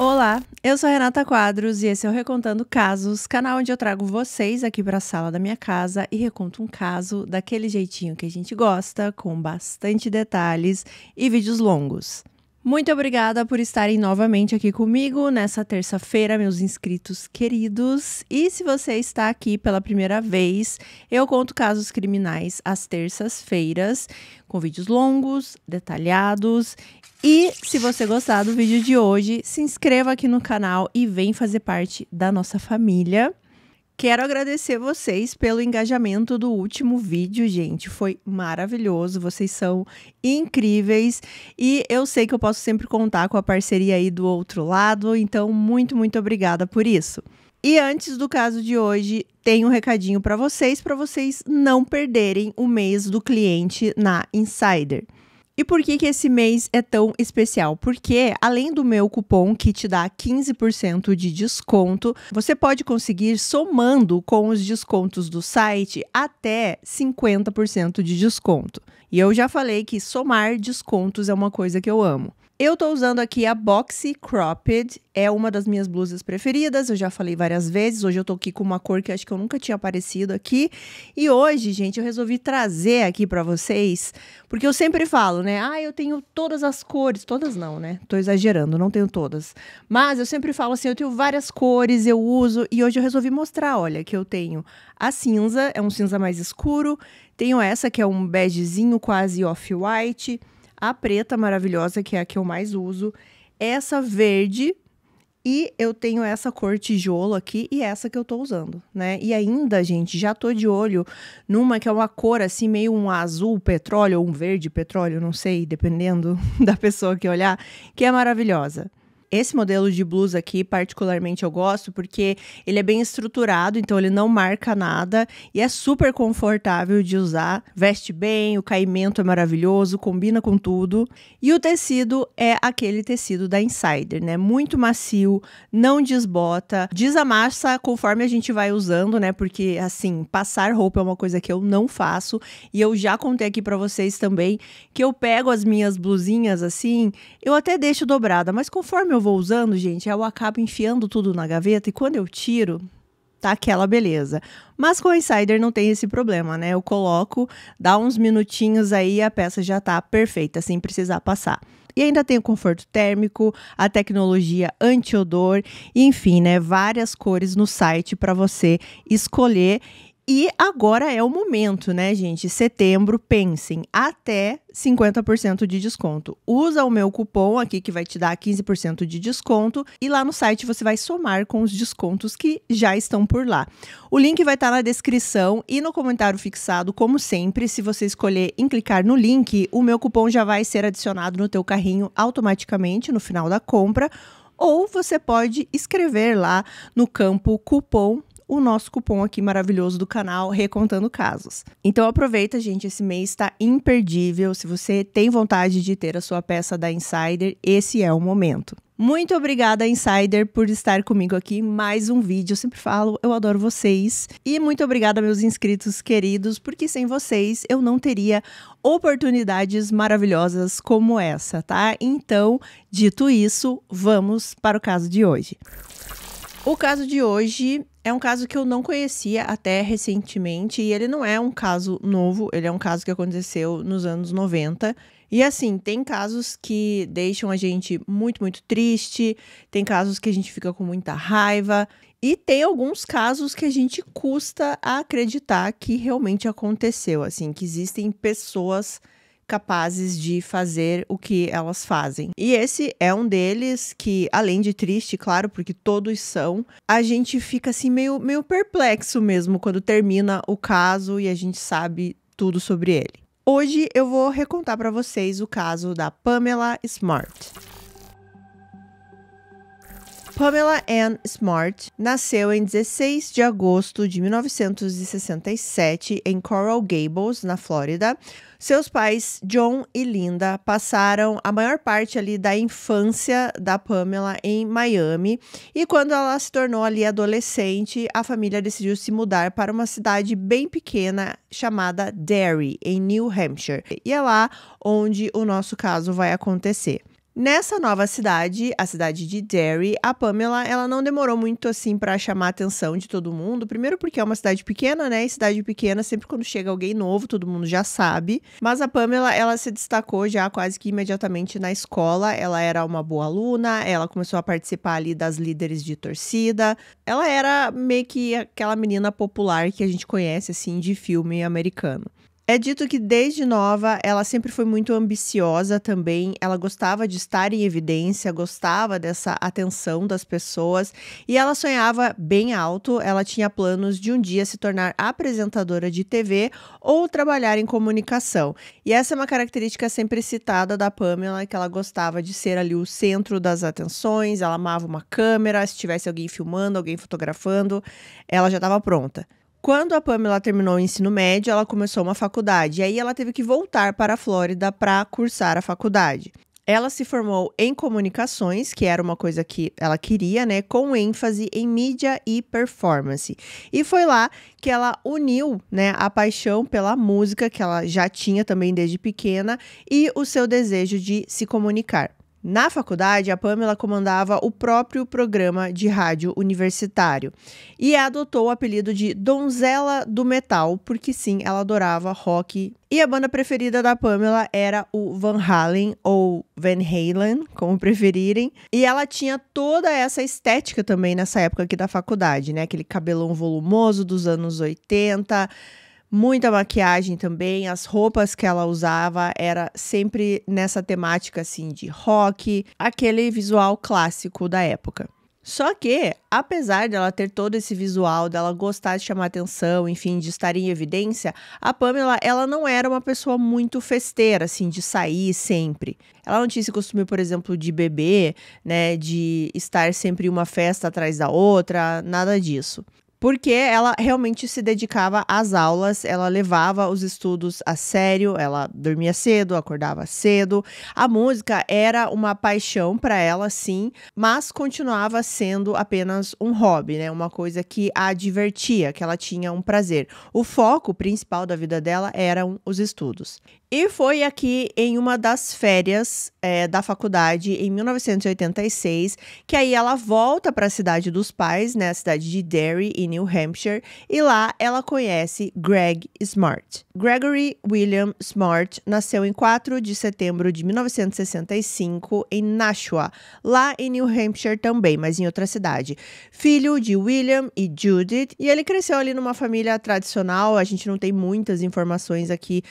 Olá, eu sou a Renata Quadros e esse é o Recontando Casos, canal onde eu trago vocês aqui para a sala da minha casa e reconto um caso daquele jeitinho que a gente gosta, com bastante detalhes e vídeos longos. Muito obrigada por estarem novamente aqui comigo nessa terça-feira, meus inscritos queridos. E se você está aqui pela primeira vez, eu conto casos criminais às terças-feiras, com vídeos longos, detalhados. E se você gostar do vídeo de hoje, se inscreva aqui no canal e vem fazer parte da nossa família. Quero agradecer vocês pelo engajamento do último vídeo, gente. Foi maravilhoso, vocês são incríveis. E eu sei que eu posso sempre contar com a parceria aí do outro lado, então muito obrigada por isso. E antes do caso de hoje, tem um recadinho para vocês não perderem o mês do cliente na Insider. E por que esse mês é tão especial? Porque, além do meu cupom que te dá 15% de desconto, você pode conseguir, somando com os descontos do site, até 50% de desconto. E eu já falei que somar descontos é uma coisa que eu amo. Eu tô usando aqui a Boxy Cropped, é uma das minhas blusas preferidas, eu já falei várias vezes, hoje eu tô aqui com uma cor que acho que eu nunca tinha aparecido aqui, e hoje, gente, eu resolvi trazer aqui pra vocês, porque eu sempre falo, né, eu tenho todas as cores, todas não, né, tô exagerando, não tenho todas, mas eu sempre falo assim, eu tenho várias cores, eu uso, e hoje eu resolvi mostrar, olha, que eu tenho a cinza, é um cinza mais escuro, tenho essa que é um begezinho quase off-white, a preta maravilhosa, que é a que eu mais uso, essa verde, e eu tenho essa cor tijolo aqui, e essa que eu tô usando, né? E ainda, gente, já tô de olho numa que é uma cor assim, meio um azul petróleo, ou um verde petróleo, não sei, dependendo da pessoa que olhar, que é maravilhosa. Esse modelo de blusa aqui, particularmente, eu gosto porque ele é bem estruturado, então ele não marca nada e é super confortável de usar. Veste bem, o caimento é maravilhoso, combina com tudo. E o tecido é aquele tecido da Insider, né? Muito macio, não desbota, desamassa conforme a gente vai usando, né? Porque, assim, passar roupa é uma coisa que eu não faço. E eu já contei aqui pra vocês também que eu pego as minhas blusinhas, assim, eu até deixo dobrada, mas conforme eu vou usando, gente, eu acabo enfiando tudo na gaveta e quando eu tiro, tá aquela beleza. Mas com a Insider não tem esse problema, né? Eu coloco, dá uns minutinhos aí e a peça já tá perfeita, sem precisar passar. E ainda tem o conforto térmico, a tecnologia anti-odor, enfim, né? Várias cores no site para você escolher. E agora é o momento, né, gente? Setembro, pensem, até 50% de desconto. Usa o meu cupom aqui que vai te dar 15% de desconto e lá no site você vai somar com os descontos que já estão por lá. O link vai estar na descrição e no comentário fixado, como sempre. Se você escolher em clicar no link, o meu cupom já vai ser adicionado no teu carrinho automaticamente no final da compra, ou você pode escrever lá no campo cupom o nosso cupom aqui maravilhoso do canal, Recontando Casos. Então aproveita, gente, esse mês está imperdível. Se você tem vontade de ter a sua peça da Insider, esse é o momento. Muito obrigada, Insider, por estar comigo aqui em mais um vídeo. Eu sempre falo, eu adoro vocês. E muito obrigada, meus inscritos queridos, porque sem vocês eu não teria oportunidades maravilhosas como essa, tá? Então, dito isso, vamos para o caso de hoje. O caso de hoje é um caso que eu não conhecia até recentemente e ele não é um caso novo, ele é um caso que aconteceu nos anos 90. E assim, tem casos que deixam a gente muito triste, tem casos que a gente fica com muita raiva e tem alguns casos que a gente custa a acreditar que realmente aconteceu, assim, que existem pessoas capazes de fazer o que elas fazem. E esse é um deles que, além de triste, claro, porque todos são, a gente fica assim meio perplexo mesmo quando termina o caso e a gente sabe tudo sobre ele. Hoje eu vou recontar para vocês o caso da Pamela Smart. Pamela Ann Smart nasceu em 16 de agosto de 1967 em Coral Gables, na Flórida. Seus pais, John e Linda, passaram a maior parte ali da infância da Pamela em Miami. E quando ela se tornou ali adolescente, a família decidiu se mudar para uma cidade bem pequena chamada Derry, em New Hampshire. E é lá onde o nosso caso vai acontecer. Nessa nova cidade, a cidade de Derry, a Pamela, ela não demorou muito assim pra chamar a atenção de todo mundo. Primeiro porque é uma cidade pequena, né? E cidade pequena, sempre quando chega alguém novo, todo mundo já sabe. Mas a Pamela, ela se destacou já quase que imediatamente na escola. Ela era uma boa aluna, ela começou a participar ali das líderes de torcida. Ela era meio que aquela menina popular que a gente conhece assim de filme americano. É dito que desde nova ela sempre foi muito ambiciosa também, ela gostava de estar em evidência, gostava dessa atenção das pessoas e ela sonhava bem alto, ela tinha planos de um dia se tornar apresentadora de TV ou trabalhar em comunicação. E essa é uma característica sempre citada da Pamela, que ela gostava de ser ali o centro das atenções, ela amava uma câmera, se tivesse alguém filmando, alguém fotografando, ela já estava pronta. Quando a Pamela terminou o ensino médio, ela começou uma faculdade. E aí ela teve que voltar para a Flórida para cursar a faculdade. Ela se formou em comunicações, que era uma coisa que ela queria, né? Com ênfase em mídia e performance. E foi lá que ela uniu, né, a paixão pela música, que ela já tinha também desde pequena, e o seu desejo de se comunicar. Na faculdade, a Pamela comandava o próprio programa de rádio universitário e adotou o apelido de Donzela do Metal, porque sim, ela adorava rock. E a banda preferida da Pamela era o Van Halen, ou Van Halen, como preferirem. E ela tinha toda essa estética também nessa época aqui da faculdade, né? Aquele cabelão volumoso dos anos 80, muita maquiagem também, as roupas que ela usava era sempre nessa temática assim de rock, aquele visual clássico da época. Só que, apesar dela ter todo esse visual, dela gostar de chamar atenção, enfim, de estar em evidência, a Pamela, ela não era uma pessoa muito festeira, assim, de sair sempre. Ela não tinha esse costume, por exemplo, de beber, né, de estar sempre em uma festa atrás da outra, nada disso. Porque ela realmente se dedicava às aulas, ela levava os estudos a sério, ela dormia cedo, acordava cedo. A música era uma paixão para ela, sim, mas continuava sendo apenas um hobby, né? Uma coisa que a divertia, que ela tinha um prazer. O foco principal da vida dela eram os estudos. E foi aqui em uma das férias da faculdade, em 1986, que aí ela volta para a cidade dos pais, né, a cidade de Derry, em New Hampshire, e lá ela conhece Greg Smart. Gregory William Smart nasceu em 4 de setembro de 1965 em Nashua, lá em New Hampshire também, mas em outra cidade. Filho de William e Judith, e ele cresceu ali numa família tradicional, a gente não tem muitas informações aqui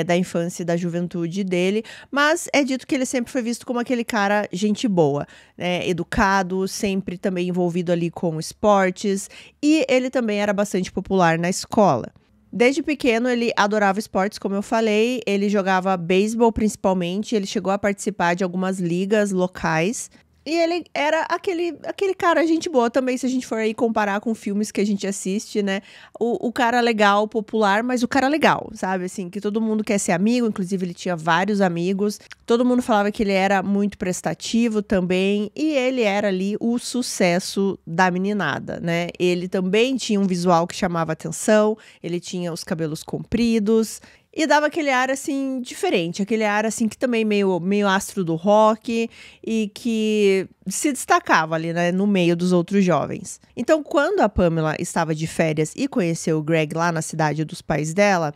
da infância e da juventude dele, mas é dito que ele sempre foi visto como aquele cara gente boa, né, educado, sempre também envolvido ali com esportes, e ele também era bastante popular na escola. Desde pequeno ele adorava esportes, como eu falei, ele jogava beisebol principalmente, ele chegou a participar de algumas ligas locais. E ele era aquele cara gente boa também, se a gente for aí comparar com filmes que a gente assiste, né? O cara legal, popular, mas o cara legal, sabe? Assim, que todo mundo quer ser amigo, inclusive ele tinha vários amigos. Todo mundo falava que ele era muito prestativo também. E ele era ali o sucesso da meninada, né? Ele também tinha um visual que chamava atenção, ele tinha os cabelos compridos. E dava aquele ar, assim, diferente. Aquele ar, assim, que também meio astro do rock e que se destacava ali, né, no meio dos outros jovens. Então, quando a Pamela estava de férias e conheceu o Greg lá na cidade dos pais dela,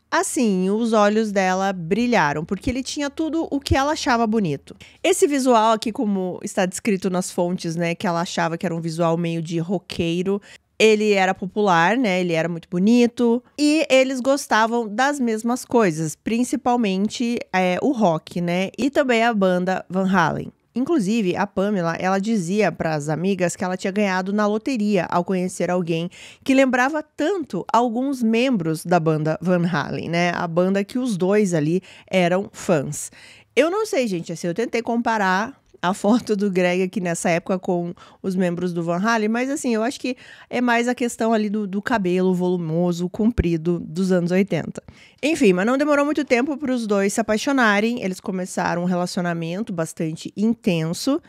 assim, os olhos dela brilharam, porque ele tinha tudo o que ela achava bonito. Esse visual aqui, como está descrito nas fontes, né, que ela achava que era um visual meio de roqueiro, ele era popular, né? Ele era muito bonito e eles gostavam das mesmas coisas, principalmente o rock, né? E também a banda Van Halen. Inclusive, a Pamela, ela dizia para as amigas que ela tinha ganhado na loteria ao conhecer alguém que lembrava tanto alguns membros da banda Van Halen, né? A banda que os dois ali eram fãs. Eu não sei, gente, assim, eu tentei comparar a foto do Greg aqui nessa época com os membros do Van Halen, mas assim, eu acho que é mais a questão ali do cabelo volumoso, comprido dos anos 80. Enfim, mas não demorou muito tempo para os dois se apaixonarem. Eles começaram um relacionamento bastante intenso.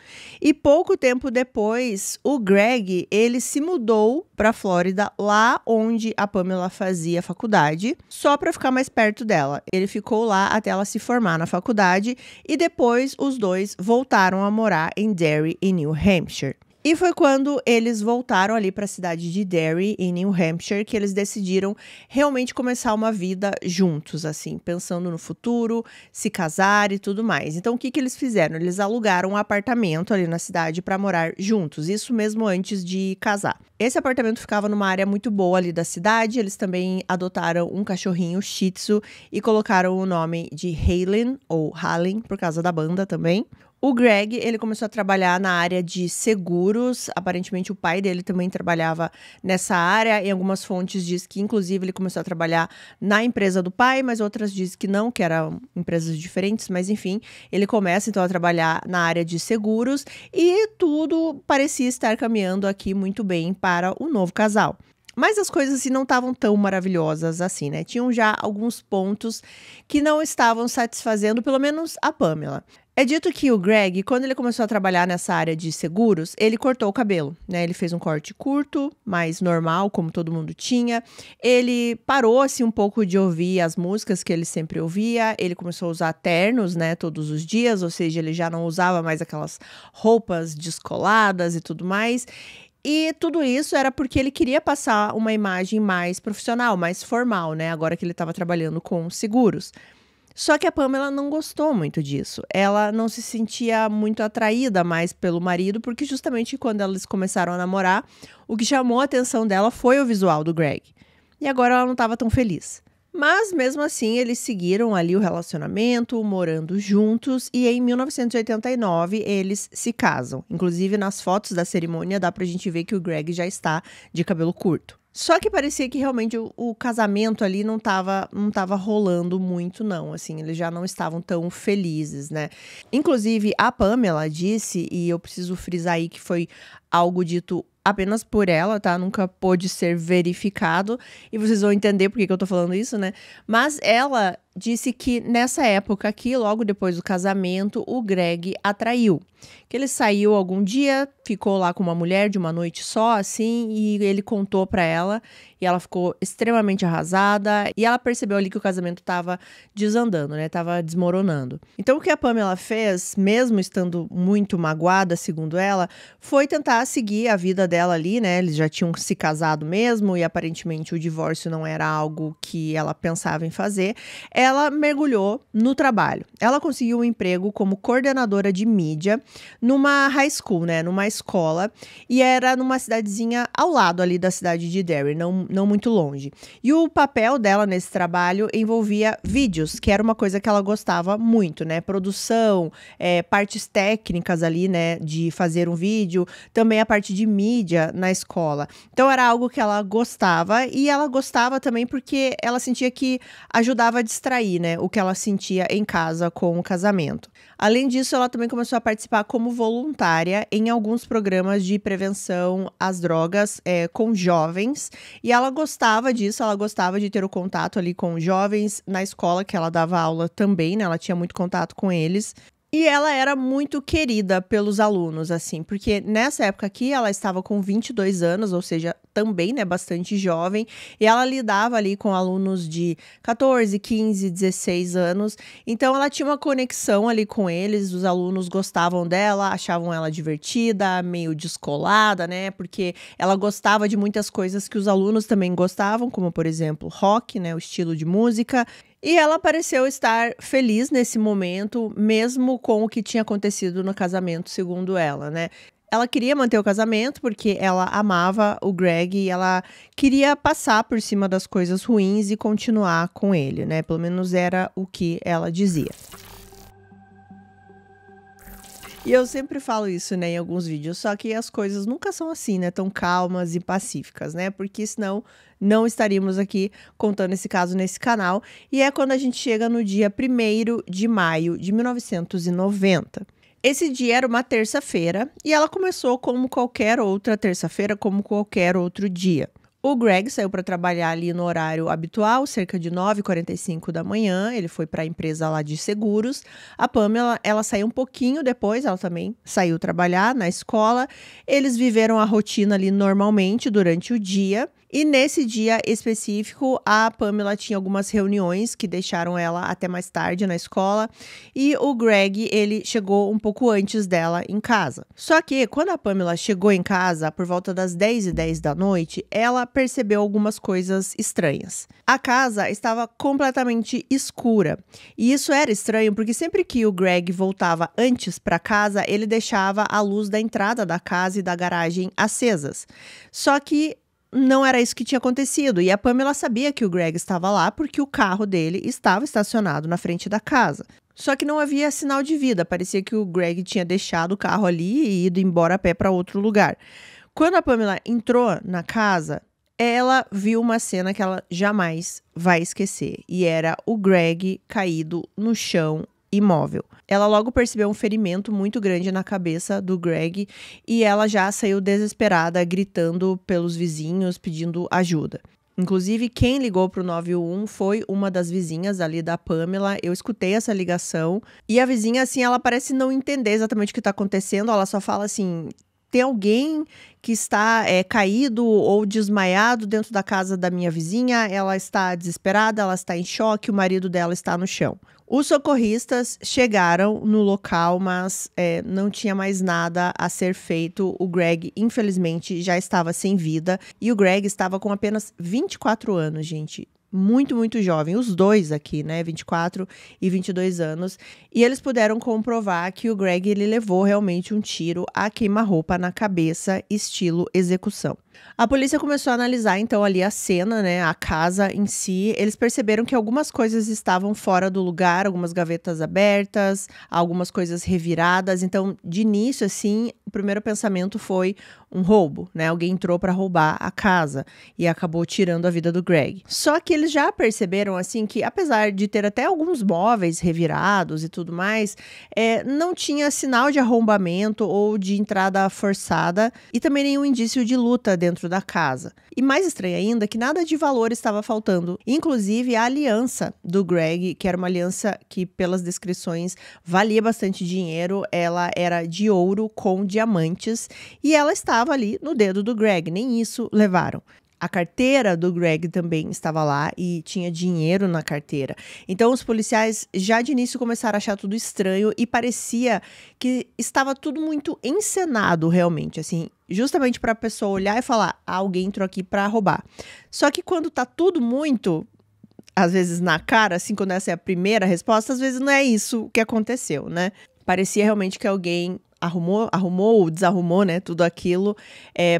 E pouco tempo depois, o Greg, ele se mudou para Flórida, lá onde a Pamela fazia faculdade, só para ficar mais perto dela. Ele ficou lá até ela se formar na faculdade e depois os dois voltaram a morar em Derry, em New Hampshire. E foi quando eles voltaram ali para a cidade de Derry, em New Hampshire, que eles decidiram realmente começar uma vida juntos, assim, pensando no futuro, se casar e tudo mais. Então, o que eles fizeram? Eles alugaram um apartamento ali na cidade para morar juntos, isso mesmo antes de casar. Esse apartamento ficava numa área muito boa ali da cidade. Eles também adotaram um cachorrinho Shih Tzu e colocaram o nome de Halen, ou Halen, por causa da banda também. O Greg, ele começou a trabalhar na área de seguros. Aparentemente, o pai dele também trabalhava nessa área. Em algumas fontes diz que, inclusive, ele começou a trabalhar na empresa do pai, mas outras dizem que não, que eram empresas diferentes. Mas, enfim, ele começa, então, a trabalhar na área de seguros e tudo parecia estar caminhando aqui muito bem para o novo casal. Mas as coisas assim não estavam tão maravilhosas assim, né? Tinham já alguns pontos que não estavam satisfazendo, pelo menos a Pamela. É dito que o Greg, quando ele começou a trabalhar nessa área de seguros, ele cortou o cabelo, né? Ele fez um corte curto, mais normal, como todo mundo tinha. Ele parou, assim, um pouco de ouvir as músicas que ele sempre ouvia. Ele começou a usar ternos, né, todos os dias, ou seja, ele já não usava mais aquelas roupas descoladas e tudo mais. E tudo isso era porque ele queria passar uma imagem mais profissional, mais formal, né? Agora que ele estava trabalhando com seguros. Só que a Pamela não gostou muito disso. Ela não se sentia muito atraída mais pelo marido, porque justamente quando eles começaram a namorar, o que chamou a atenção dela foi o visual do Greg. E agora ela não estava tão feliz. Mas mesmo assim, eles seguiram ali o relacionamento, morando juntos, e em 1989 eles se casam. Inclusive, nas fotos da cerimônia dá pra gente ver que o Greg já está de cabelo curto. Só que parecia que realmente o casamento ali não tava rolando muito, não. Assim, eles já não estavam tão felizes, né? Inclusive, a Pamela disse, e eu preciso frisar aí que foi algo dito apenas por ela, tá? Nunca pôde ser verificado. E vocês vão entender por que eu tô falando isso, né? Mas ela disse que nessa época aqui, logo depois do casamento, o Greg atraiu. Que ele saiu algum dia, ficou lá com uma mulher de uma noite só, assim, e ele contou pra ela, e ela ficou extremamente arrasada, e ela percebeu ali que o casamento tava desandando, né, tava desmoronando. Então o que a Pamela fez, mesmo estando muito magoada, segundo ela, foi tentar seguir a vida dela ali, né, eles já tinham se casado mesmo, e aparentemente o divórcio não era algo que ela pensava em fazer. Ela mergulhou no trabalho. Ela conseguiu um emprego como coordenadora de mídia numa high school, né, numa escola, e era numa cidadezinha ao lado ali da cidade de Derry, não muito longe. E o papel dela nesse trabalho envolvia vídeos, que era uma coisa que ela gostava muito, né, produção, partes técnicas ali, né, de fazer um vídeo, também a parte de mídia na escola. Então era algo que ela gostava, e ela gostava também porque ela sentia que ajudava a distrair, né, o que ela sentia em casa com o casamento. Além disso, ela também começou a participar como voluntária em alguns programas de prevenção às drogas com jovens. E ela gostava disso, ela gostava de ter o contato ali com jovens na escola, que ela dava aula também, né? Ela tinha muito contato com eles. E ela era muito querida pelos alunos, assim, porque nessa época aqui ela estava com 22 anos, ou seja, também, né, bastante jovem, e ela lidava ali com alunos de 14, 15, 16 anos, então ela tinha uma conexão ali com eles, os alunos gostavam dela, achavam ela divertida, meio descolada, né, porque ela gostava de muitas coisas que os alunos também gostavam, como, por exemplo, rock, né, o estilo de música. E ela pareceu estar feliz nesse momento, mesmo com o que tinha acontecido no casamento, segundo ela, né? Ela queria manter o casamento porque ela amava o Greg e ela queria passar por cima das coisas ruins e continuar com ele, né? Pelo menos era o que ela dizia. E eu sempre falo isso, né, em alguns vídeos, só que as coisas nunca são assim, né, tão calmas e pacíficas, né, porque senão não estaríamos aqui contando esse caso nesse canal. E é quando a gente chega no dia 1º de maio de 1990. Esse dia era uma terça-feira e ela começou como qualquer outra terça-feira, como qualquer outro dia. O Greg saiu para trabalhar ali no horário habitual, cerca de 9h45 da manhã. Ele foi para a empresa lá de seguros. A Pamela, ela saiu um pouquinho depois, ela também saiu trabalhar na escola. Eles viveram a rotina ali normalmente durante o dia. E nesse dia específico, a Pamela tinha algumas reuniões que deixaram ela até mais tarde na escola. E o Greg, ele chegou um pouco antes dela em casa. Só que quando a Pamela chegou em casa, por volta das 10h10 da noite, ela percebeu algumas coisas estranhas. A casa estava completamente escura. E isso era estranho porque sempre que o Greg voltava antes para casa, ele deixava a luz da entrada da casa e da garagem acesas. Só que não era isso que tinha acontecido. E a Pamela sabia que o Greg estava lá porque o carro dele estava estacionado na frente da casa. Só que não havia sinal de vida. Parecia que o Greg tinha deixado o carro ali e ido embora a pé para outro lugar. Quando a Pamela entrou na casa, ela viu uma cena que ela jamais vai esquecer. E era o Greg caído no chão, imóvel. Ela logo percebeu um ferimento muito grande na cabeça do Greg e ela já saiu desesperada, gritando pelos vizinhos, pedindo ajuda. Inclusive, quem ligou para o 911 foi uma das vizinhas ali da Pamela. Eu escutei essa ligação e a vizinha, assim, ela parece não entender exatamente o que está acontecendo. Ela só fala assim: tem alguém que está caído ou desmaiado dentro da casa da minha vizinha, ela está desesperada, ela está em choque, o marido dela está no chão. Os socorristas chegaram no local, mas não tinha mais nada a ser feito. O Greg, infelizmente, já estava sem vida e o Greg estava com apenas 24 anos, gente. Muito, muito jovem, os dois aqui, né, 24 e 22 anos, e eles puderam comprovar que o Greg, ele levou realmente um tiro a queima-roupa na cabeça, estilo execução. A polícia começou a analisar, então, ali a cena, né, a casa em si. Eles perceberam que algumas coisas estavam fora do lugar, algumas gavetas abertas, algumas coisas reviradas. Então, de início, assim, o primeiro pensamento foi um roubo, né? Alguém entrou para roubar a casa e acabou tirando a vida do Greg. Só que eles já perceberam, assim, que apesar de ter até alguns móveis revirados e tudo mais, não tinha sinal de arrombamento ou de entrada forçada e também nenhum indício de luta dentro da casa. E mais estranho ainda, que nada de valor estava faltando. Inclusive, a aliança do Greg, que era uma aliança que, pelas descrições, valia bastante dinheiro. Ela era de ouro com diamantes e ela estava ali no dedo do Greg. Nem isso levaram. A carteira do Greg também estava lá e tinha dinheiro na carteira. Então, os policiais já de início começaram a achar tudo estranho e parecia que estava tudo muito encenado realmente, assim, justamente para a pessoa olhar e falar: alguém entrou aqui para roubar. Só que quando tá tudo muito, às vezes na cara, assim, quando essa é a primeira resposta, às vezes não é isso que aconteceu, né? Parecia realmente que alguém arrumou ou desarrumou, né, tudo aquilo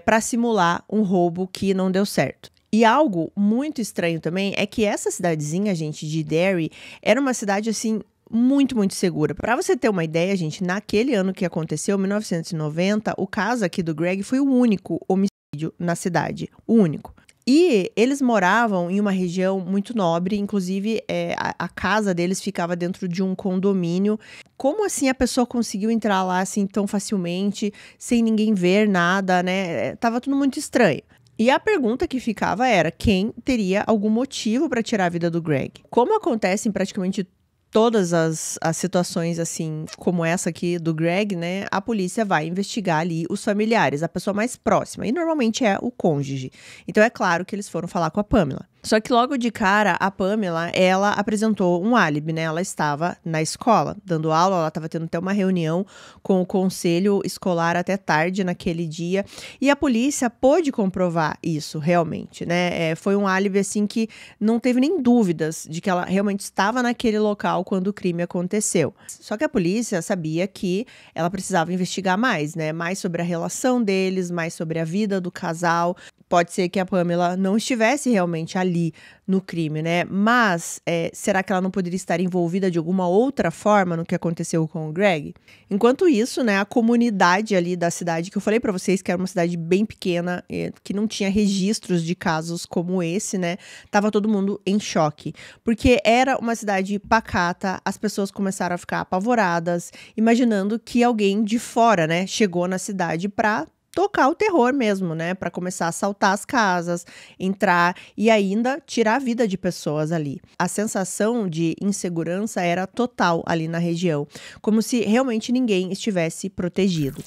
para simular um roubo que não deu certo. E algo muito estranho também é que essa cidadezinha, gente, de Derry, era uma cidade, assim, muito, muito segura. Para você ter uma ideia, gente, naquele ano que aconteceu, 1990, o caso aqui do Greg foi o único homicídio na cidade, o único. E eles moravam em uma região muito nobre, inclusive a casa deles ficava dentro de um condomínio. Como assim a pessoa conseguiu entrar lá assim tão facilmente, sem ninguém ver nada, né? Tava tudo muito estranho. E a pergunta que ficava era: quem teria algum motivo para tirar a vida do Greg? Como acontece em praticamente todas as situações, assim, como essa aqui do Greg, né, a polícia vai investigar ali os familiares, a pessoa mais próxima, e normalmente é o cônjuge. Então é claro que eles foram falar com a Pamela. Só que logo de cara, a Pamela, ela apresentou um álibi, né? Ela estava na escola, dando aula, ela estava tendo até uma reunião com o conselho escolar até tarde naquele dia, e a polícia pôde comprovar isso realmente, né? Foi um álibi, assim, que não teve nem dúvidas de que ela realmente estava naquele local quando o crime aconteceu. Só que a polícia sabia que ela precisava investigar mais, né? Mais sobre a relação deles, mais sobre a vida do casal. Pode ser que a Pamela não estivesse realmente ali no crime, né? Mas será que ela não poderia estar envolvida de alguma outra forma no que aconteceu com o Greg? Enquanto isso, né, a comunidade ali da cidade, que eu falei pra vocês que era uma cidade bem pequena, que não tinha registros de casos como esse, né? Tava todo mundo em choque. Porque era uma cidade pacata, as pessoas começaram a ficar apavoradas, imaginando que alguém de fora, né, chegou na cidade pra tocar o terror mesmo, né? Para começar a assaltar as casas, entrar e ainda tirar a vida de pessoas ali. A sensação de insegurança era total ali na região, como se realmente ninguém estivesse protegido.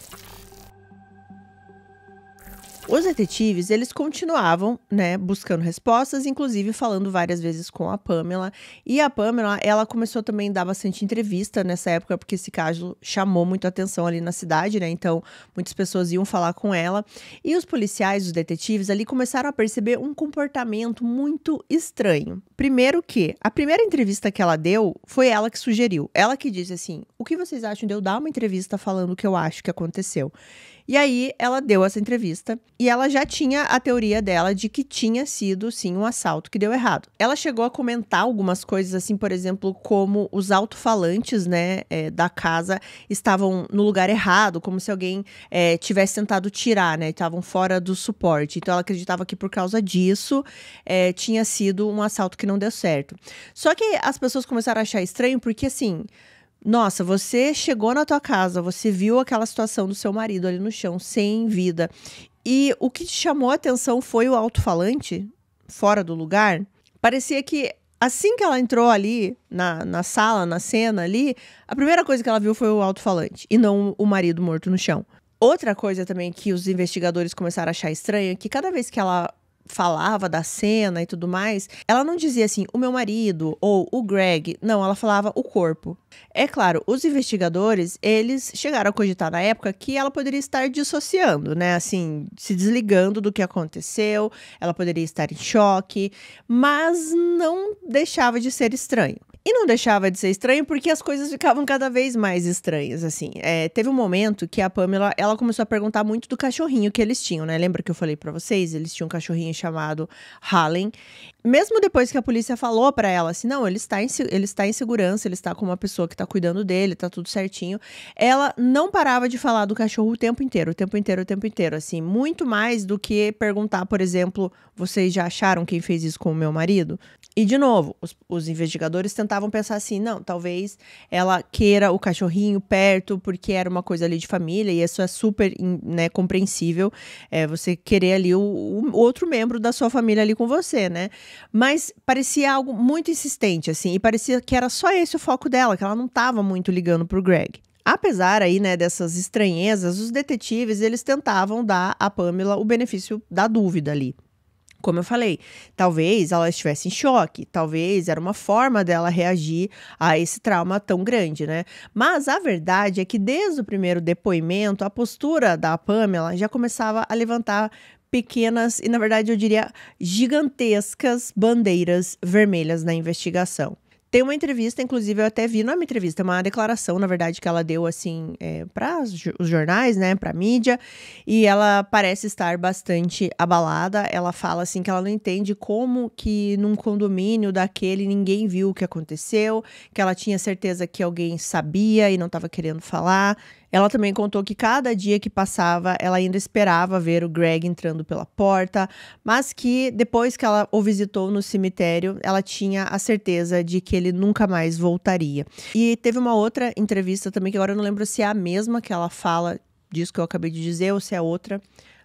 Os detetives, eles continuavam, né, buscando respostas, inclusive falando várias vezes com a Pamela. E a Pamela, ela começou também a dar bastante entrevista nessa época, porque esse caso chamou muito atenção ali na cidade, né? Então, muitas pessoas iam falar com ela. E os policiais, os detetives ali começaram a perceber um comportamento muito estranho. Primeiro que, a primeira entrevista que ela deu, foi ela que sugeriu. Ela que disse assim, o que vocês acham de eu dar uma entrevista falando o que eu acho que aconteceu? E aí, ela deu essa entrevista e ela já tinha a teoria dela de que tinha sido, sim, um assalto que deu errado. Ela chegou a comentar algumas coisas, assim, por exemplo, como os alto-falantes, né, da casa estavam no lugar errado, como se alguém tivesse tentado tirar, né, estavam fora do suporte. Então, ela acreditava que por causa disso tinha sido um assalto que não deu certo. Só que as pessoas começaram a achar estranho porque, assim... Nossa, você chegou na tua casa, você viu aquela situação do seu marido ali no chão, sem vida. E o que te chamou a atenção foi o alto-falante, fora do lugar. Parecia que assim que ela entrou ali na sala, na cena ali, a primeira coisa que ela viu foi o alto-falante e não o marido morto no chão. Outra coisa também que os investigadores começaram a achar estranha é que cada vez que ela falava da cena e tudo mais, ela não dizia assim, o meu marido ou o Greg. Não, ela falava o corpo. É claro, os investigadores, eles chegaram a cogitar na época que ela poderia estar dissociando, né? Assim, se desligando do que aconteceu, ela poderia estar em choque, mas não deixava de ser estranho. E não deixava de ser estranho porque as coisas ficavam cada vez mais estranhas, assim. Teve um momento que a Pamela, ela começou a perguntar muito do cachorrinho que eles tinham, né? Lembra que eu falei pra vocês? Eles tinham um cachorrinho chamado Hallen. Mesmo depois que a polícia falou pra ela assim, não, ele está em segurança, ele está com uma pessoa que tá cuidando dele, tá tudo certinho. Ela não parava de falar do cachorro o tempo inteiro, assim. Muito mais do que perguntar, por exemplo, vocês já acharam quem fez isso com o meu marido? E, de novo, os investigadores tentavam pensar assim, não, talvez ela queira o cachorrinho perto porque era uma coisa ali de família e isso é super, né, compreensível, você querer ali o outro membro da sua família ali com você, né? Mas parecia algo muito insistente, assim, e parecia que era só esse o foco dela, que ela não estava muito ligando pro Greg. Apesar aí, né, dessas estranhezas, os detetives, eles tentavam dar a Pamela o benefício da dúvida ali. Como eu falei, talvez ela estivesse em choque, talvez era uma forma dela reagir a esse trauma tão grande, né? Mas a verdade é que desde o primeiro depoimento, a postura da Pamela já começava a levantar pequenas e, na verdade, eu diria gigantescas bandeiras vermelhas na investigação. Tem uma entrevista, inclusive, eu até vi, não é uma entrevista, é uma declaração, na verdade, que ela deu, assim, para os jornais, né, para a mídia, e ela parece estar bastante abalada. Ela fala, assim, que ela não entende como que num condomínio daquele ninguém viu o que aconteceu, que ela tinha certeza que alguém sabia e não estava querendo falar. Ela também contou que cada dia que passava, ela ainda esperava ver o Greg entrando pela porta, mas que depois que ela o visitou no cemitério, ela tinha a certeza de que ele nunca mais voltaria. E teve uma outra entrevista também, que agora eu não lembro se é a mesma que ela fala disso que eu acabei de dizer ou se é outra.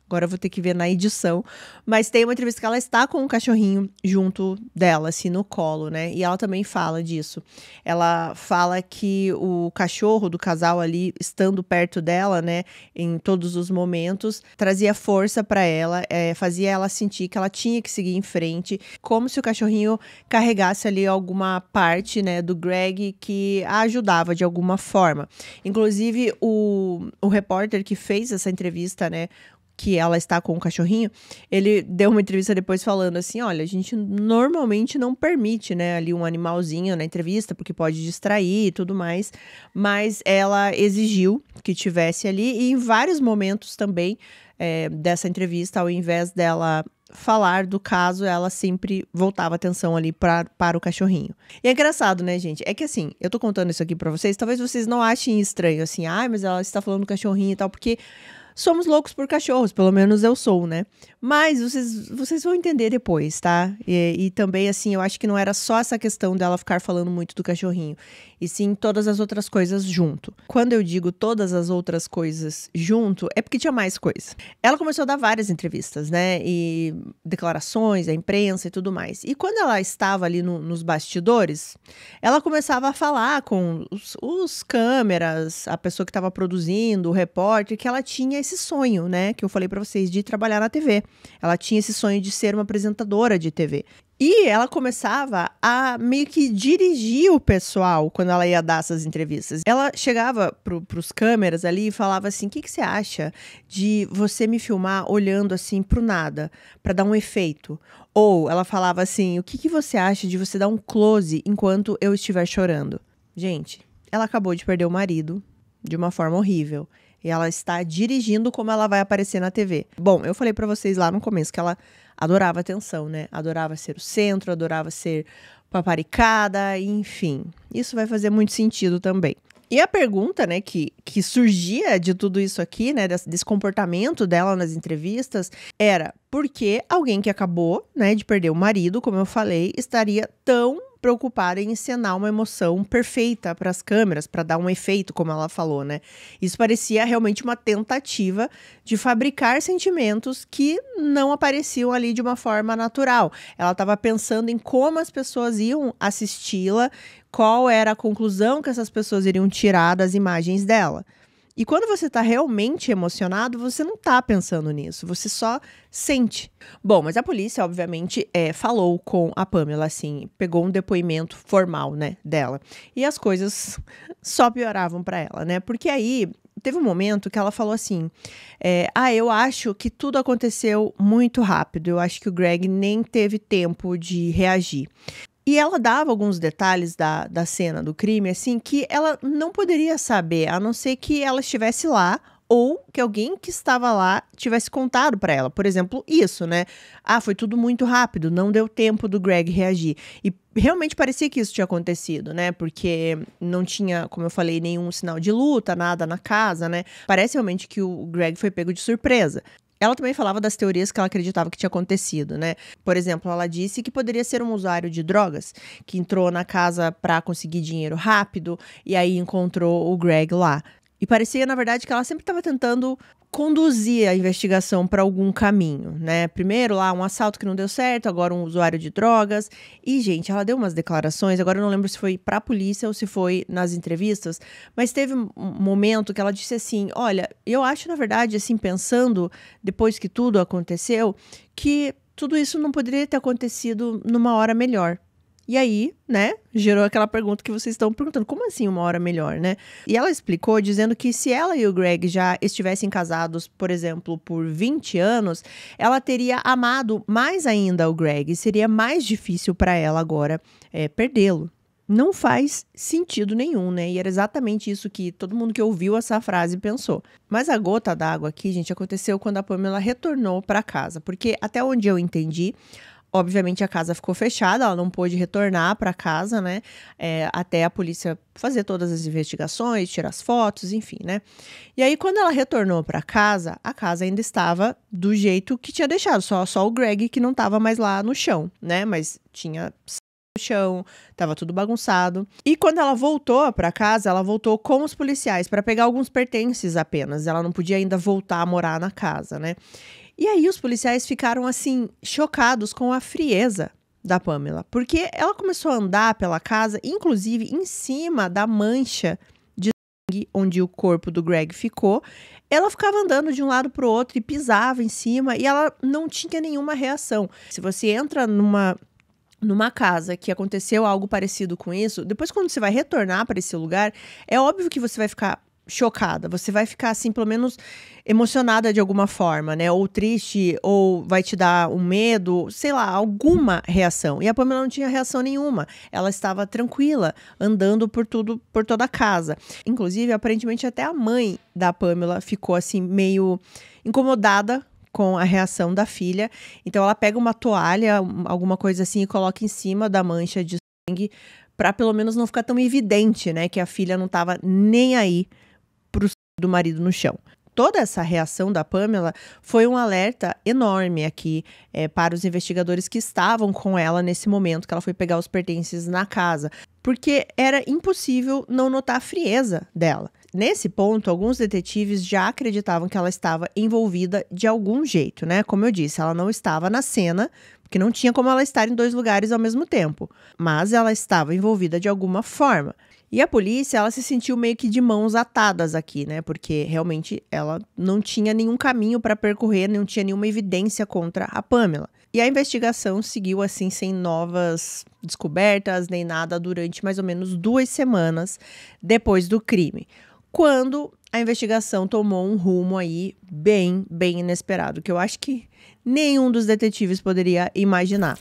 Agora eu vou ter que ver na edição. Mas tem uma entrevista que ela está com um cachorrinho junto dela, assim, no colo, né? E ela também fala disso. Ela fala que o cachorro do casal ali, estando perto dela, né, em todos os momentos, trazia força para ela, fazia ela sentir que ela tinha que seguir em frente, como se o cachorrinho carregasse ali alguma parte, né, do Greg que a ajudava de alguma forma. Inclusive, o repórter que fez essa entrevista, né, que ela está com o cachorrinho, ele deu uma entrevista depois falando assim, olha, a gente normalmente não permite, né, ali um animalzinho na entrevista, porque pode distrair e tudo mais, mas ela exigiu que tivesse ali, e em vários momentos também dessa entrevista, ao invés dela falar do caso, ela sempre voltava a atenção ali para o cachorrinho. E é engraçado, né, gente? É que assim, eu tô contando isso aqui pra vocês, talvez vocês não achem estranho, assim, mas ela está falando do cachorrinho e tal, porque somos loucos por cachorros, pelo menos eu sou, né? Mas vocês vão entender depois, tá? E também, assim, eu acho que não era só essa questão dela ficar falando muito do cachorrinho, e sim todas as outras coisas junto. Quando eu digo todas as outras coisas junto, é porque tinha mais coisa. Ela começou a dar várias entrevistas, né, e declarações à imprensa e tudo mais. E quando ela estava ali nos bastidores, ela começava a falar com os câmeras, a pessoa que estava produzindo, o repórter, que ela tinha esse sonho, né, que eu falei pra vocês, de trabalhar na TV. Ela tinha esse sonho de ser uma apresentadora de TV. E ela começava a meio que dirigir o pessoal quando ela ia dar essas entrevistas. Ela chegava pros câmeras ali e falava assim: o que você acha de você me filmar olhando assim pro nada, pra dar um efeito? Ou ela falava assim: o que você acha de você dar um close enquanto eu estiver chorando? Gente, ela acabou de perder o marido de uma forma horrível. E ela está dirigindo como ela vai aparecer na TV. Bom, eu falei pra vocês lá no começo que ela adorava atenção, né? Adorava ser o centro, adorava ser paparicada, enfim. Isso vai fazer muito sentido também. E a pergunta, né, que surgia de tudo isso aqui, né, desse comportamento dela nas entrevistas, era por que alguém que acabou, né, de perder o marido, como eu falei, estaria tão preocupada em encenar uma emoção perfeita para as câmeras, para dar um efeito, como ela falou, né? Isso parecia realmente uma tentativa de fabricar sentimentos que não apareciam ali de uma forma natural. Ela estava pensando em como as pessoas iam assisti-la, qual era a conclusão que essas pessoas iriam tirar das imagens dela. E quando você tá realmente emocionado, você não tá pensando nisso, você só sente. Bom, mas a polícia, obviamente, falou com a Pamela, assim, pegou um depoimento formal, né, dela. E as coisas só pioravam pra ela, né? Porque aí teve um momento que ela falou assim: eu acho que tudo aconteceu muito rápido, eu acho que o Greg nem teve tempo de reagir. E ela dava alguns detalhes da cena do crime, assim, que ela não poderia saber, a não ser que ela estivesse lá ou que alguém que estava lá tivesse contado para ela. Por exemplo, isso, né? Ah, foi tudo muito rápido, não deu tempo do Greg reagir. E realmente parecia que isso tinha acontecido, né? Porque não tinha, como eu falei, nenhum sinal de luta, nada na casa, né? Parece realmente que o Greg foi pego de surpresa. Ela também falava das teorias que ela acreditava que tinha acontecido, né? Por exemplo, ela disse que poderia ser um usuário de drogas que entrou na casa para conseguir dinheiro rápido e aí encontrou o Greg lá. E parecia, na verdade, que ela sempre estava tentando conduzir a investigação para algum caminho, né? Primeiro lá um assalto que não deu certo, agora um usuário de drogas. E, gente, ela deu umas declarações, agora eu não lembro se foi para a polícia ou se foi nas entrevistas, mas teve um momento que ela disse assim: olha, eu acho, na verdade, assim, pensando, depois que tudo aconteceu, que tudo isso não poderia ter acontecido numa hora melhor. E aí, né, gerou aquela pergunta que vocês estão perguntando, como assim uma hora melhor, né? E ela explicou dizendo que se ela e o Greg já estivessem casados, por exemplo, por 20 anos, ela teria amado mais ainda o Greg e seria mais difícil para ela agora perdê-lo. Não faz sentido nenhum, né? E era exatamente isso que todo mundo que ouviu essa frase pensou. Mas a gota d'água aqui, gente, aconteceu quando a Pamela retornou para casa, porque até onde eu entendi, obviamente a casa ficou fechada, ela não pôde retornar para casa, né? Até a polícia fazer todas as investigações, tirar as fotos, enfim, né? E aí, quando ela retornou para casa, a casa ainda estava do jeito que tinha deixado, só o Greg que não estava mais lá no chão, né? Mas tinha no chão, tava tudo bagunçado. E quando ela voltou para casa, ela voltou com os policiais para pegar alguns pertences apenas. Ela não podia ainda voltar a morar na casa, né? E aí os policiais ficaram, assim, chocados com a frieza da Pamela, porque ela começou a andar pela casa, inclusive em cima da mancha de sangue onde o corpo do Greg ficou. Ela ficava andando de um lado para o outro e pisava em cima e ela não tinha nenhuma reação. Se você entra numa casa que aconteceu algo parecido com isso, depois quando você vai retornar para esse lugar, é óbvio que você vai ficar chocada, você vai ficar assim, pelo menos emocionada de alguma forma, né? Ou triste, ou vai te dar um medo, sei lá, alguma reação. E a Pamela não tinha reação nenhuma. Ela estava tranquila, andando por toda a casa. Inclusive, aparentemente, até a mãe da Pamela ficou assim, meio incomodada com a reação da filha. Então, ela pega uma toalha, alguma coisa assim, e coloca em cima da mancha de sangue, para pelo menos não ficar tão evidente, né? Que a filha não estava nem aí pro do marido no chão. Toda essa reação da Pamela foi um alerta enorme aqui para os investigadores que estavam com ela nesse momento que ela foi pegar os pertences na casa, porque era impossível não notar a frieza dela. Nesse ponto, alguns detetives já acreditavam que ela estava envolvida de algum jeito, né? Como eu disse, ela não estava na cena, porque não tinha como ela estar em 2 lugares ao mesmo tempo, mas ela estava envolvida de alguma forma. E a polícia, ela se sentiu meio que de mãos atadas aqui, né? Porque realmente ela não tinha nenhum caminho para percorrer, não tinha nenhuma evidência contra a Pamela. E a investigação seguiu assim, sem novas descobertas nem nada, durante mais ou menos 2 semanas depois do crime, quando a investigação tomou um rumo aí bem inesperado, que eu acho que nenhum dos detetives poderia imaginar.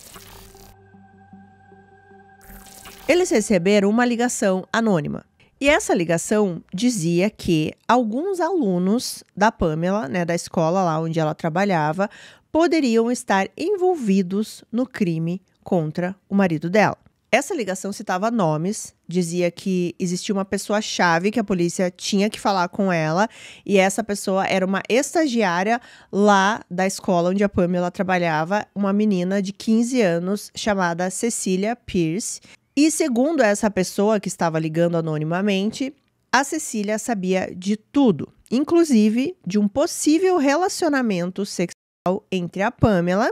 Eles receberam uma ligação anônima. E essa ligação dizia que alguns alunos da Pamela, né, da escola lá onde ela trabalhava, poderiam estar envolvidos no crime contra o marido dela. Essa ligação citava nomes, dizia que existia uma pessoa-chave que a polícia tinha que falar com ela, e essa pessoa era uma estagiária lá da escola onde a Pamela trabalhava, uma menina de 15 anos chamada Cecília Pierce. E segundo essa pessoa que estava ligando anonimamente, a Cecília sabia de tudo, inclusive de um possível relacionamento sexual entre a Pamela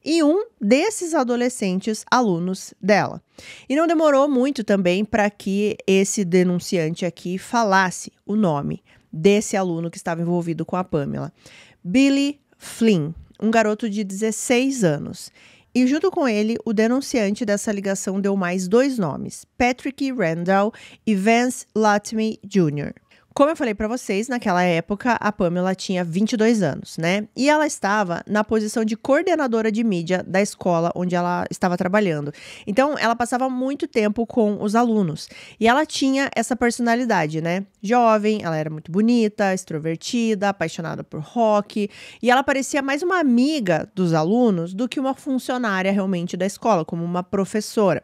e um desses adolescentes alunos dela. E não demorou muito também para que esse denunciante aqui falasse o nome desse aluno que estava envolvido com a Pamela. Billy Flynn, um garoto de 16 anos. E junto com ele, o denunciante dessa ligação deu mais 2 nomes, Patrick Randall e Vance Latme Jr. Como eu falei para vocês, naquela época a Pamela tinha 22 anos, né? E ela estava na posição de coordenadora de mídia da escola onde ela estava trabalhando. Então, ela passava muito tempo com os alunos. E ela tinha essa personalidade, né? Jovem, ela era muito bonita, extrovertida, apaixonada por rock. E ela parecia mais uma amiga dos alunos do que uma funcionária realmente da escola, como uma professora.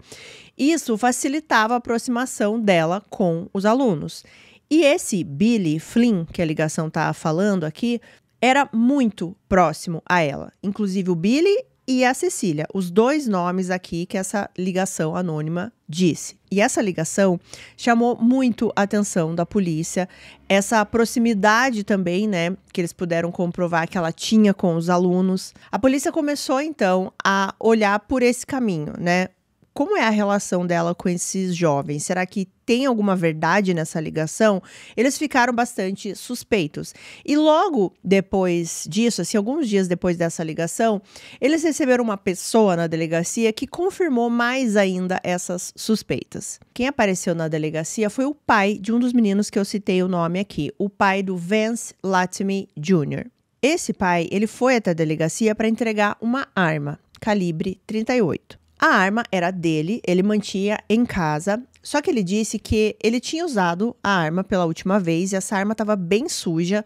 Isso facilitava a aproximação dela com os alunos. E esse Billy Flynn, que a ligação está falando aqui, era muito próximo a ela. Inclusive o Billy e a Cecília, os 2 nomes aqui que essa ligação anônima disse. E essa ligação chamou muito a atenção da polícia, essa proximidade também, né, que eles puderam comprovar que ela tinha com os alunos. A polícia começou então a olhar por esse caminho, né? Como é a relação dela com esses jovens? Será que tem alguma verdade nessa ligação? Eles ficaram bastante suspeitos. E logo depois disso, assim, alguns dias depois dessa ligação, eles receberam uma pessoa na delegacia que confirmou mais ainda essas suspeitas. Quem apareceu na delegacia foi o pai de um dos meninos que eu citei o nome aqui, o pai do Vance Latme Jr. Esse pai, ele foi até a delegacia para entregar uma arma, calibre 38. A arma era dele, ele mantinha em casa, só que ele disse que ele tinha usado a arma pela última vez e essa arma estava bem suja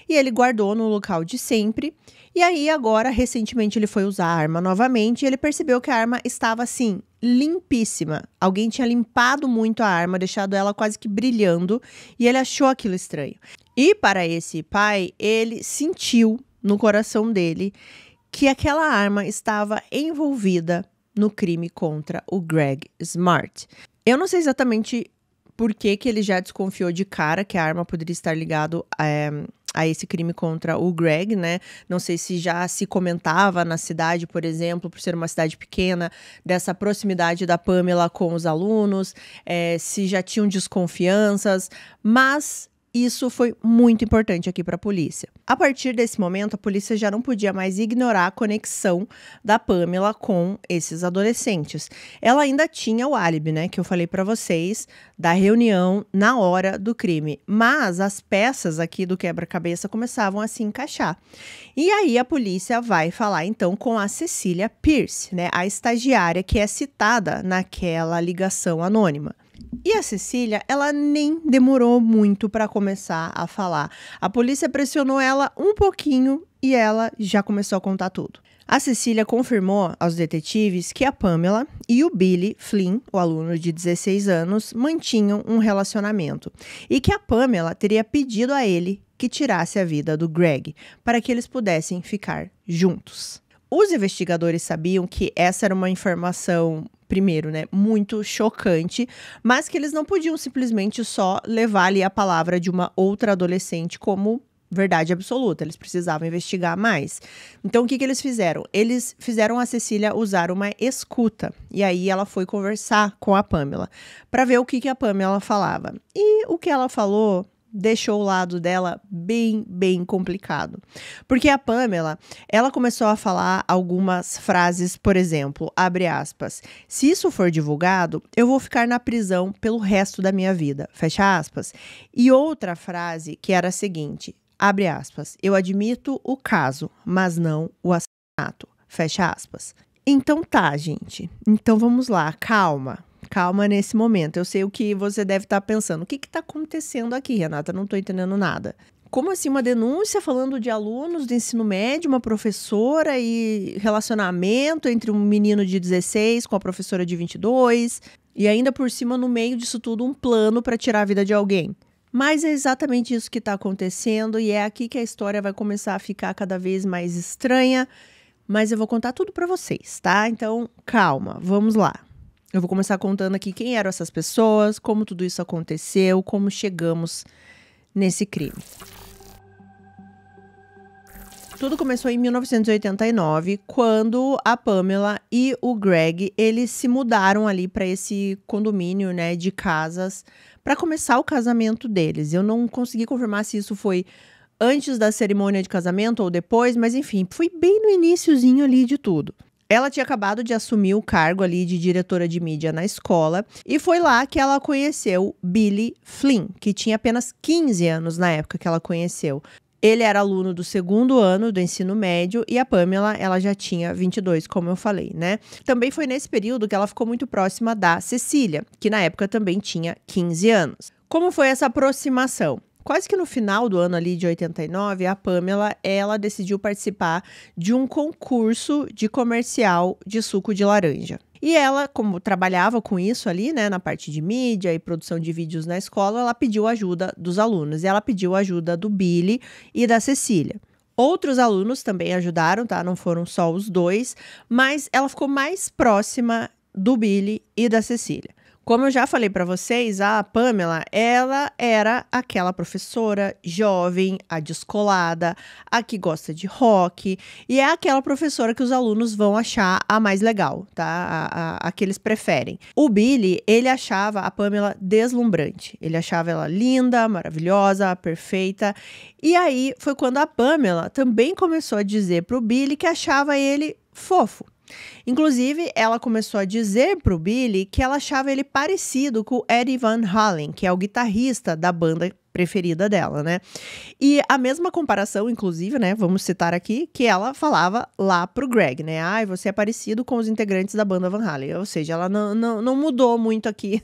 e ele guardou no local de sempre. E aí agora, recentemente, ele foi usar a arma novamente e ele percebeu que a arma estava assim, limpíssima. Alguém tinha limpado muito a arma, deixado ela quase que brilhando e ele achou aquilo estranho. E para esse pai, ele sentiu no coração dele que aquela arma estava envolvida no crime contra o Greg Smart. Eu não sei exatamente por que ele já desconfiou de cara que a arma poderia estar ligado a esse crime contra o Greg, né? Não sei se já se comentava na cidade, por exemplo, por ser uma cidade pequena, dessa proximidade da Pamela com os alunos, se já tinham desconfianças, mas isso foi muito importante aqui para a polícia. A partir desse momento, a polícia já não podia mais ignorar a conexão da Pamela com esses adolescentes. Ela ainda tinha o álibi, né, que eu falei para vocês, da reunião na hora do crime. Mas as peças aqui do quebra-cabeça começavam a se encaixar. E aí a polícia vai falar então com a Cecília Pierce, né, a estagiária que é citada naquela ligação anônima. E a Cecília, ela nem demorou muito para começar a falar. A polícia pressionou ela um pouquinho e ela já começou a contar tudo. A Cecília confirmou aos detetives que a Pamela e o Billy Flynn, o aluno de 16 anos, mantinham um relacionamento e que a Pamela teria pedido a ele que tirasse a vida do Greg para que eles pudessem ficar juntos. Os investigadores sabiam que essa era uma informação, primeiro, né, muito chocante, mas que eles não podiam simplesmente só levar ali a palavra de uma outra adolescente como verdade absoluta, eles precisavam investigar mais. Então, o que eles fizeram? Eles fizeram a Cecília usar uma escuta, e aí ela foi conversar com a Pamela, para ver o que a Pamela falava. E o que ela falou deixou o lado dela bem complicado. Porque a Pamela, ela começou a falar algumas frases, por exemplo, abre aspas, se isso for divulgado, eu vou ficar na prisão pelo resto da minha vida, fecha aspas. E outra frase que era a seguinte, abre aspas, eu admito o caso, mas não o assassinato, fecha aspas. Então tá, gente. Então vamos lá, calma nesse momento. Eu sei o que você deve estar pensando. O que está acontecendo aqui, Renata? Não estou entendendo nada. Como assim uma denúncia falando de alunos do ensino médio, uma professora e relacionamento entre um menino de 16 com a professora de 22 e ainda por cima, no meio disso tudo, um plano para tirar a vida de alguém? Mas é exatamente isso que está acontecendo e é aqui que a história vai começar a ficar cada vez mais estranha, mas eu vou contar tudo para vocês, tá? Então, calma, vamos lá. Eu vou começar contando aqui quem eram essas pessoas, como tudo isso aconteceu, como chegamos nesse crime. Tudo começou em 1989, quando a Pamela e o Greg, eles se mudaram ali para esse condomínio, né, de casas, para começar o casamento deles. Eu não consegui confirmar se isso foi antes da cerimônia de casamento ou depois, mas enfim, foi bem no iniciozinho ali de tudo. Ela tinha acabado de assumir o cargo ali de diretora de mídia na escola e foi lá que ela conheceu Billy Flynn, que tinha apenas 15 anos na época que ela conheceu. Ele era aluno do segundo ano do ensino médio e a Pamela, ela já tinha 22, como eu falei, né? Também foi nesse período que ela ficou muito próxima da Cecília, que na época também tinha 15 anos. Como foi essa aproximação? Quase que no final do ano ali de 89, a Pamela, ela decidiu participar de um concurso de comercial de suco de laranja. E ela, como trabalhava com isso ali, né, na parte de mídia e produção de vídeos na escola, ela pediu ajuda dos alunos. E ela pediu ajuda do Billy e da Cecília. Outros alunos também ajudaram, tá? Não foram só os dois, mas ela ficou mais próxima do Billy e da Cecília. Como eu já falei para vocês, a Pamela, ela era aquela professora jovem, a descolada, a que gosta de rock, e é aquela professora que os alunos vão achar a mais legal, tá? A que eles preferem. O Billy, ele achava a Pamela deslumbrante, ele achava ela linda, maravilhosa, perfeita, e aí foi quando a Pamela também começou a dizer pro Billy que achava ele fofo. Inclusive, ela começou a dizer pro Billy que ela achava ele parecido com o Eddie Van Halen, que é o guitarrista da banda preferida dela, né? E a mesma comparação, inclusive, né, vamos citar aqui, que ela falava lá pro Greg, né? Ai, você é parecido com os integrantes da banda Van Halen. Ou seja, ela não mudou muito aqui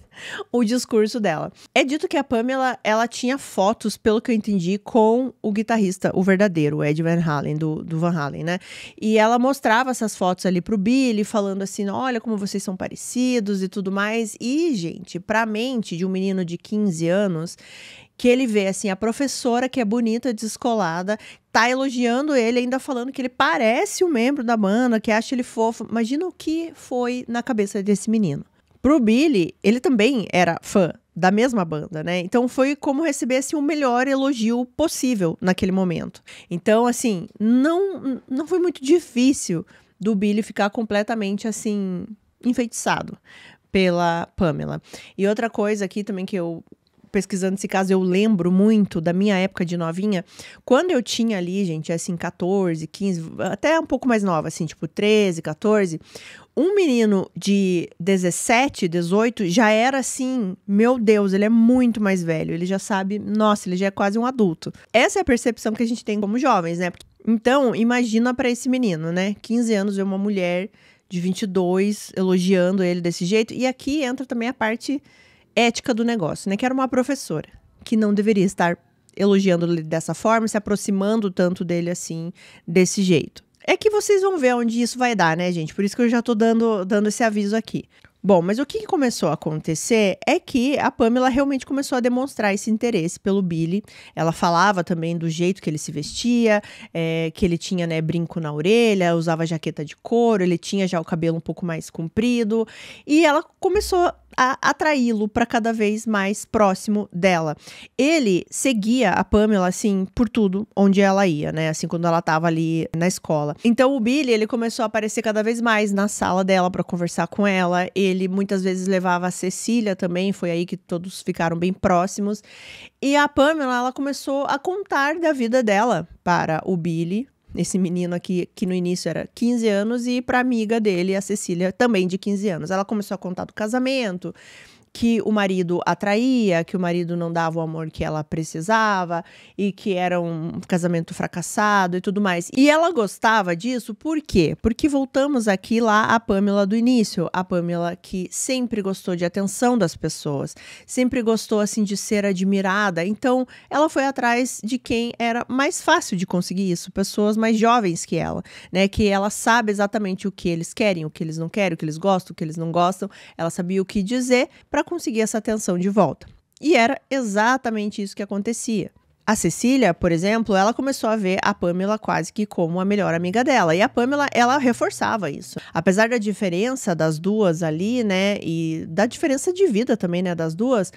o discurso dela. É dito que a Pamela, ela tinha fotos, pelo que eu entendi, com o guitarrista, o verdadeiro, o Eddie Van Halen, do Van Halen, né? E ela mostrava essas fotos ali pro Billy, falando assim, olha como vocês são parecidos e tudo mais. E, gente, pra mente de um menino de 15 anos, que ele vê, assim, a professora que é bonita, descolada, tá elogiando ele, ainda falando que ele parece um membro da banda, que acha ele fofo. Imagina o que foi na cabeça desse menino. Pro Billy, ele também era fã da mesma banda, né? Então foi como receber, assim, o melhor elogio possível naquele momento. Então, assim, não foi muito difícil do Billy ficar completamente, assim, enfeitiçado pela Pamela. E outra coisa aqui também que eu, pesquisando esse caso, eu lembro muito da minha época de novinha, quando eu tinha ali, gente, assim, 14, 15, até um pouco mais nova, assim, tipo 13, 14, um menino de 17, 18 já era assim, meu Deus, ele é muito mais velho, ele já sabe, nossa, ele já é quase um adulto. Essa é a percepção que a gente tem como jovens, né? Então, imagina pra esse menino, né? 15 anos, ver uma mulher de 22 elogiando ele desse jeito. E aqui entra também a parte ética do negócio, né? Que era uma professora que não deveria estar elogiando ele dessa forma, se aproximando tanto dele assim, desse jeito. É que vocês vão ver onde isso vai dar, né, gente? Por isso que eu já tô dando esse aviso aqui. Bom, mas o que começou a acontecer é que a Pamela realmente começou a demonstrar esse interesse pelo Billy. Ela falava também do jeito que ele se vestia, que ele tinha, né, brinco na orelha, usava jaqueta de couro, ele tinha já o cabelo um pouco mais comprido. E ela começou a atraí-lo para cada vez mais próximo dela. Ele seguia a Pamela, assim, por tudo onde ela ia, né? Assim, quando ela tava ali na escola. Então, o Billy, ele começou a aparecer cada vez mais na sala dela para conversar com ela. Ele muitas vezes levava a Cecília também, foi aí que todos ficaram bem próximos. E a Pamela, ela começou a contar da vida dela para o Billy, esse menino aqui, que no início era 15 anos, e para amiga dele, a Cecília, também de 15 anos. Ela começou a contar do casamento, que o marido atraía, que o marido não dava o amor que ela precisava e que era um casamento fracassado e tudo mais. E ela gostava disso, por quê? Porque voltamos aqui lá à Pamela do início, a Pamela que sempre gostou de atenção das pessoas, sempre gostou assim de ser admirada. Então, ela foi atrás de quem era mais fácil de conseguir isso, pessoas mais jovens que ela, né? Que ela sabe exatamente o que eles querem, o que eles não querem, o que eles gostam, o que eles não gostam. Ela sabia o que dizer para conseguir essa atenção de volta. E era exatamente isso que acontecia. A Cecília, por exemplo, ela começou a ver a Pamela quase que como a melhor amiga dela. E a Pamela, ela reforçava isso. Apesar da diferença das duas ali, né, e da diferença de vida também, né, das duas,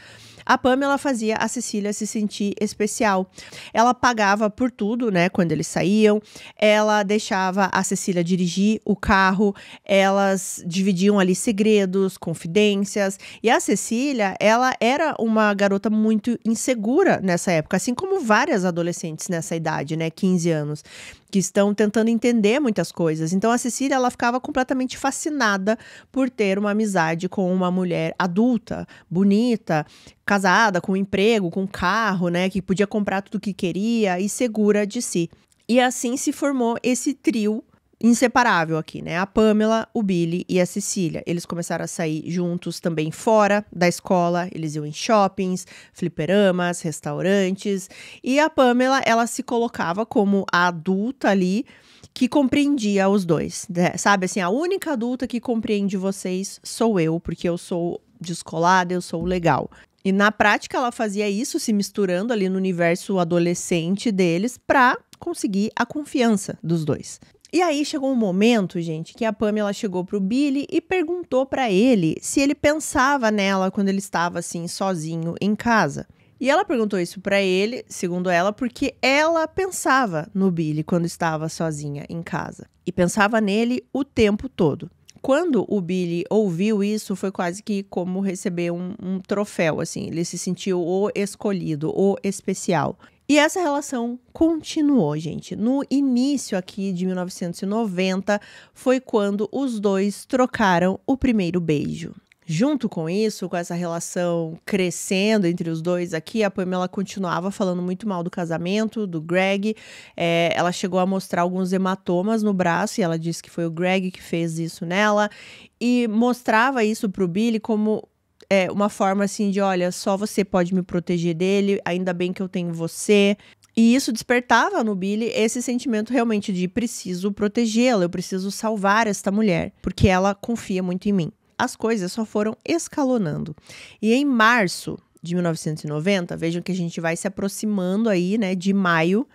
a Pamela fazia a Cecília se sentir especial. Ela pagava por tudo, né, quando eles saíam. Ela deixava a Cecília dirigir o carro. Elas dividiam ali segredos, confidências. E a Cecília, ela era uma garota muito insegura nessa época, assim como várias adolescentes nessa idade, né, 15 anos, que estão tentando entender muitas coisas. Então a Cecília, ela ficava completamente fascinada por ter uma amizade com uma mulher adulta, bonita, casada, com emprego, com carro, né, que podia comprar tudo que queria e segura de si. E assim se formou esse trio inseparável aqui, né? A Pamela, o Billy e a Cecília. Eles começaram a sair juntos também fora da escola. Eles iam em shoppings, fliperamas, restaurantes. E a Pamela, ela se colocava como a adulta ali que compreendia os dois, né? Sabe assim, a única adulta que compreende vocês sou eu, porque eu sou descolada, eu sou legal. E na prática ela fazia isso, se misturando ali no universo adolescente deles para conseguir a confiança dos dois. E aí chegou um momento, gente, que a Pamela chegou pro Billy e perguntou para ele se ele pensava nela quando ele estava assim sozinho em casa. E ela perguntou isso para ele, segundo ela, porque ela pensava no Billy quando estava sozinha em casa. E pensava nele o tempo todo. Quando o Billy ouviu isso, foi quase que como receber um troféu, assim. Ele se sentiu o escolhido, o especial. E essa relação continuou, gente. No início aqui de 1990, foi quando os dois trocaram o primeiro beijo. Junto com isso, com essa relação crescendo entre os dois aqui, a Pamela continuava falando muito mal do casamento, do Greg. Ela chegou a mostrar alguns hematomas no braço e ela disse que foi o Greg que fez isso nela. E mostrava isso pro Billy como uma forma assim de, olha, só você pode me proteger dele, ainda bem que eu tenho você. E isso despertava no Billy esse sentimento realmente de preciso protegê-la, eu preciso salvar esta mulher, porque ela confia muito em mim. As coisas só foram escalonando. E em março de 1990, vejam que a gente vai se aproximando aí, né, de maio,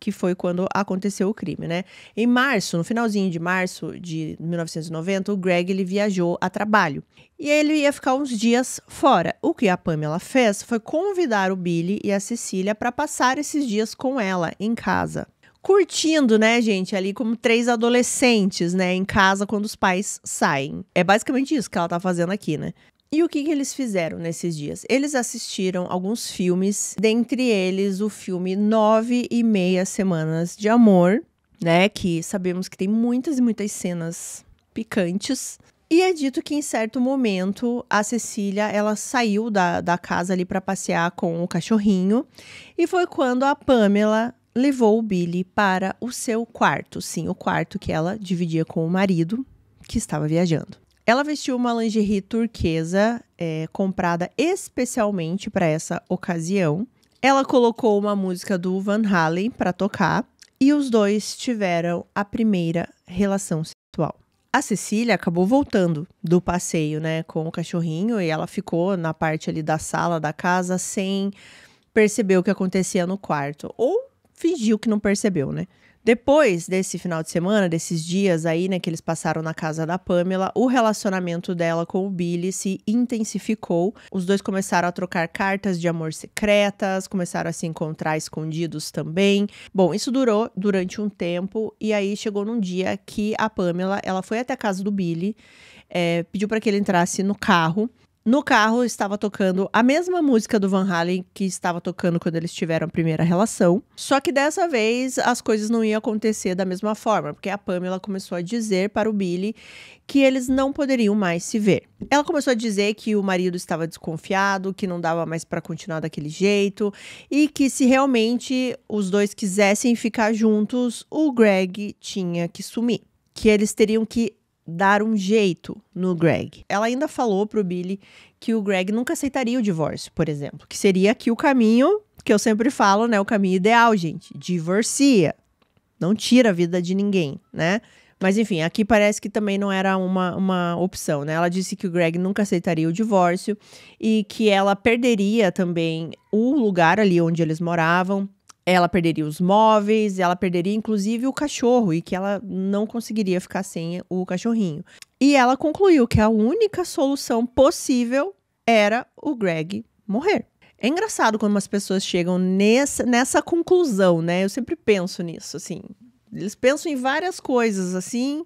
que foi quando aconteceu o crime, né? Em março, no finalzinho de março de 1990, o Greg, ele viajou a trabalho. E ele ia ficar uns dias fora. O que a Pamela fez foi convidar o Billy e a Cecília para passar esses dias com ela em casa. Curtindo, né, gente, ali como 3 adolescentes, né, em casa quando os pais saem. É basicamente isso que ela tá fazendo aqui, né? E o que eles fizeram nesses dias? Eles assistiram alguns filmes, dentre eles o filme 9,5 Semanas de Amor, né, que sabemos que tem muitas e muitas cenas picantes. E é dito que em certo momento a Cecília, ela saiu da casa ali para passear com o cachorrinho, e foi quando a Pamela levou o Billy para o seu quarto, sim, o quarto que ela dividia com o marido que estava viajando. Ela vestiu uma lingerie turquesa comprada especialmente para essa ocasião. Ela colocou uma música do Van Halen pra tocar e os dois tiveram a primeira relação sexual. A Cecília acabou voltando do passeio, né, com o cachorrinho, e ela ficou na parte ali da sala da casa sem perceber o que acontecia no quarto, ou fingiu que não percebeu, né? Depois desse final de semana, desses dias aí, né, que eles passaram na casa da Pamela, o relacionamento dela com o Billy se intensificou. Os dois começaram a trocar cartas de amor secretas, começaram a se encontrar escondidos também. Bom, isso durou durante um tempo e aí chegou num dia que a Pamela, ela foi até a casa do Billy, pediu para que ele entrasse no carro. No carro estava tocando a mesma música do Van Halen que estava tocando quando eles tiveram a primeira relação. Só que dessa vez as coisas não iam acontecer da mesma forma, porque a Pamela começou a dizer para o Billy que eles não poderiam mais se ver. Ela começou a dizer que o marido estava desconfiado, que não dava mais para continuar daquele jeito e que se realmente os dois quisessem ficar juntos, o Greg tinha que sumir, que eles teriam que dar um jeito no Greg. Ela ainda falou pro Billy que o Greg nunca aceitaria o divórcio, por exemplo. Que seria aqui o caminho que eu sempre falo, né? O caminho ideal, gente. Divorcia. Não tira a vida de ninguém, né? Mas enfim, aqui parece que também não era uma opção, né? Ela disse que o Greg nunca aceitaria o divórcio e que ela perderia também o lugar ali onde eles moravam. Ela perderia os móveis, ela perderia inclusive o cachorro e que ela não conseguiria ficar sem o cachorrinho. E ela concluiu que a única solução possível era o Greg morrer. É engraçado quando as pessoas chegam nessa conclusão, né? Eu sempre penso nisso, assim. Eles pensam em várias coisas, assim.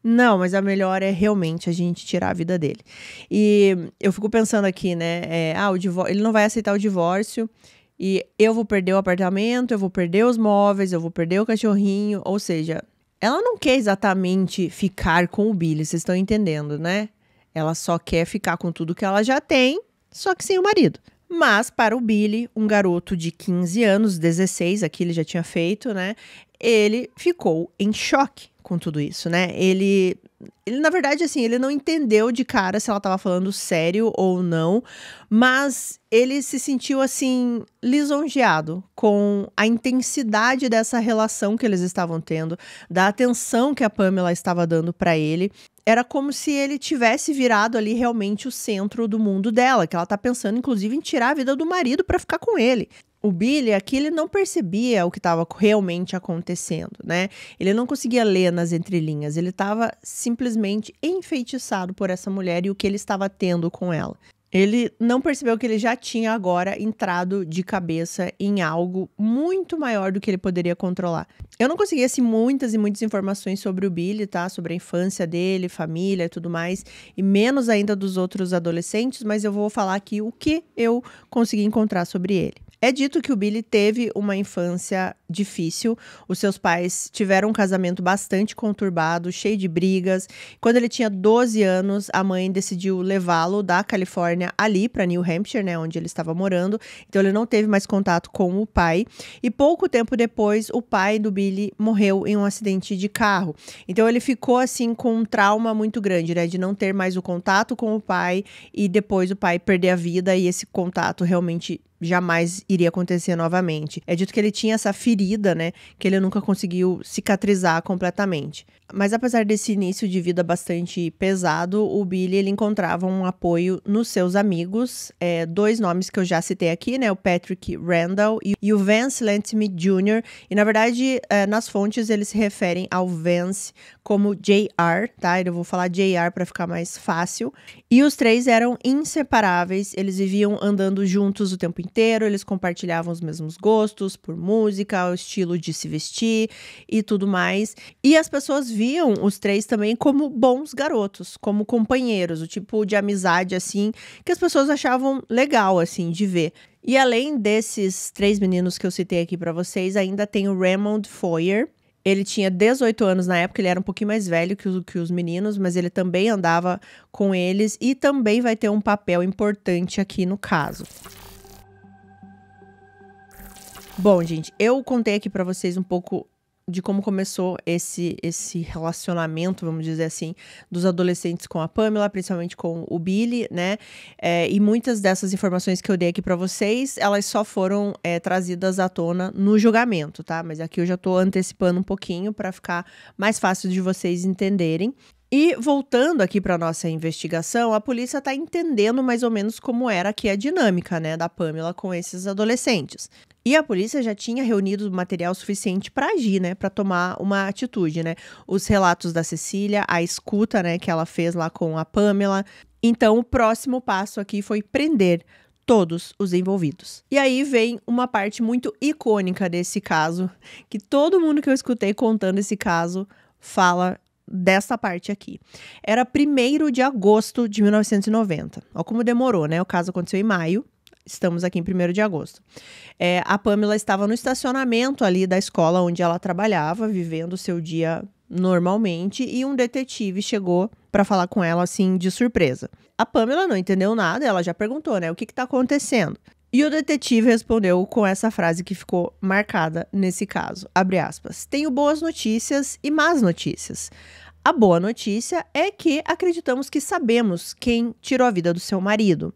Não, mas a melhor é realmente a gente tirar a vida dele. E eu fico pensando aqui, né? Ele não vai aceitar o divórcio. E eu vou perder o apartamento, eu vou perder os móveis, eu vou perder o cachorrinho. Ou seja, ela não quer exatamente ficar com o Billy, vocês estão entendendo, né? Ela só quer ficar com tudo que ela já tem, só que sem o marido. Mas para o Billy, um garoto de 15 anos, 16, aqui ele já tinha feito, né? Ele ficou em choque com tudo isso, né? Ele na verdade, assim, ele não entendeu de cara se ela estava falando sério ou não, mas ele se sentiu, assim, lisonjeado com a intensidade dessa relação que eles estavam tendo, da atenção que a Pamela estava dando para ele. Era como se ele tivesse virado ali realmente o centro do mundo dela, que ela tá pensando, inclusive, em tirar a vida do marido para ficar com ele. O Billy aqui, ele não percebia o que estava realmente acontecendo, né? Ele não conseguia ler nas entrelinhas, ele estava simplesmente enfeitiçado por essa mulher e o que ele estava tendo com ela. Ele não percebeu que ele já tinha agora entrado de cabeça em algo muito maior do que ele poderia controlar. Eu não consegui, assim, muitas e muitas informações sobre o Billy, tá? Sobre a infância dele, família e tudo mais, e menos ainda dos outros adolescentes, mas eu vou falar aqui o que eu consegui encontrar sobre ele. É dito que o Billy teve uma infância difícil. Os seus pais tiveram um casamento bastante conturbado, cheio de brigas. Quando ele tinha 12 anos, a mãe decidiu levá-lo da Califórnia ali para New Hampshire, né, onde ele estava morando. Então ele não teve mais contato com o pai. E pouco tempo depois, o pai do Billy morreu em um acidente de carro. Então ele ficou assim com um trauma muito grande, né, de não ter mais o contato com o pai e depois o pai perder a vida e esse contato realmente jamais iria acontecer novamente. É dito que ele tinha essa ferida, né, que ele nunca conseguiu cicatrizar completamente. Mas apesar desse início de vida bastante pesado, o Billy, ele encontrava um apoio nos seus amigos, dois nomes que eu já citei aqui, né, o Patrick Randall e o Vance Lentime Jr. E na verdade, nas fontes eles se referem ao Vance como JR, tá? Eu vou falar JR para ficar mais fácil. E os três eram inseparáveis, eles viviam andando juntos o tempo inteiro, eles compartilhavam os mesmos gostos por música, o estilo de se vestir e tudo mais. E as pessoas viam os três também como bons garotos, como companheiros, o tipo de amizade, assim, que as pessoas achavam legal, assim, de ver. E além desses três meninos que eu citei aqui pra vocês, ainda tem o Raymond Foyer. Ele tinha 18 anos na época, ele era um pouquinho mais velho que os meninos, mas ele também andava com eles e também vai ter um papel importante aqui no caso. Bom, gente, eu contei aqui pra vocês um pouco de como começou esse relacionamento, vamos dizer assim, dos adolescentes com a Pamela, principalmente com o Billy, né? E muitas dessas informações que eu dei aqui pra vocês, elas só foram trazidas à tona no julgamento, tá? Mas aqui eu já tô antecipando um pouquinho pra ficar mais fácil de vocês entenderem. E voltando aqui para nossa investigação, a polícia está entendendo mais ou menos como era aqui a dinâmica, né, da Pamela com esses adolescentes. E a polícia já tinha reunido material suficiente para agir, né, para tomar uma atitude, né? Os relatos da Cecília, a escuta, né, que ela fez lá com a Pamela. Então, o próximo passo aqui foi prender todos os envolvidos. E aí vem uma parte muito icônica desse caso, que todo mundo que eu escutei contando esse caso fala dessa parte aqui. Era 1º de agosto de 1990. Olha como demorou, né? O caso aconteceu em maio. Estamos aqui em 1º de agosto. A Pamela estava no estacionamento ali da escola onde ela trabalhava, vivendo o seu dia normalmente, e um detetive chegou para falar com ela, assim, de surpresa. A Pamela não entendeu nada, ela já perguntou, né? O que está acontecendo? E o detetive respondeu com essa frase que ficou marcada nesse caso, abre aspas, tenho boas notícias e más notícias. A boa notícia é que acreditamos que sabemos quem tirou a vida do seu marido.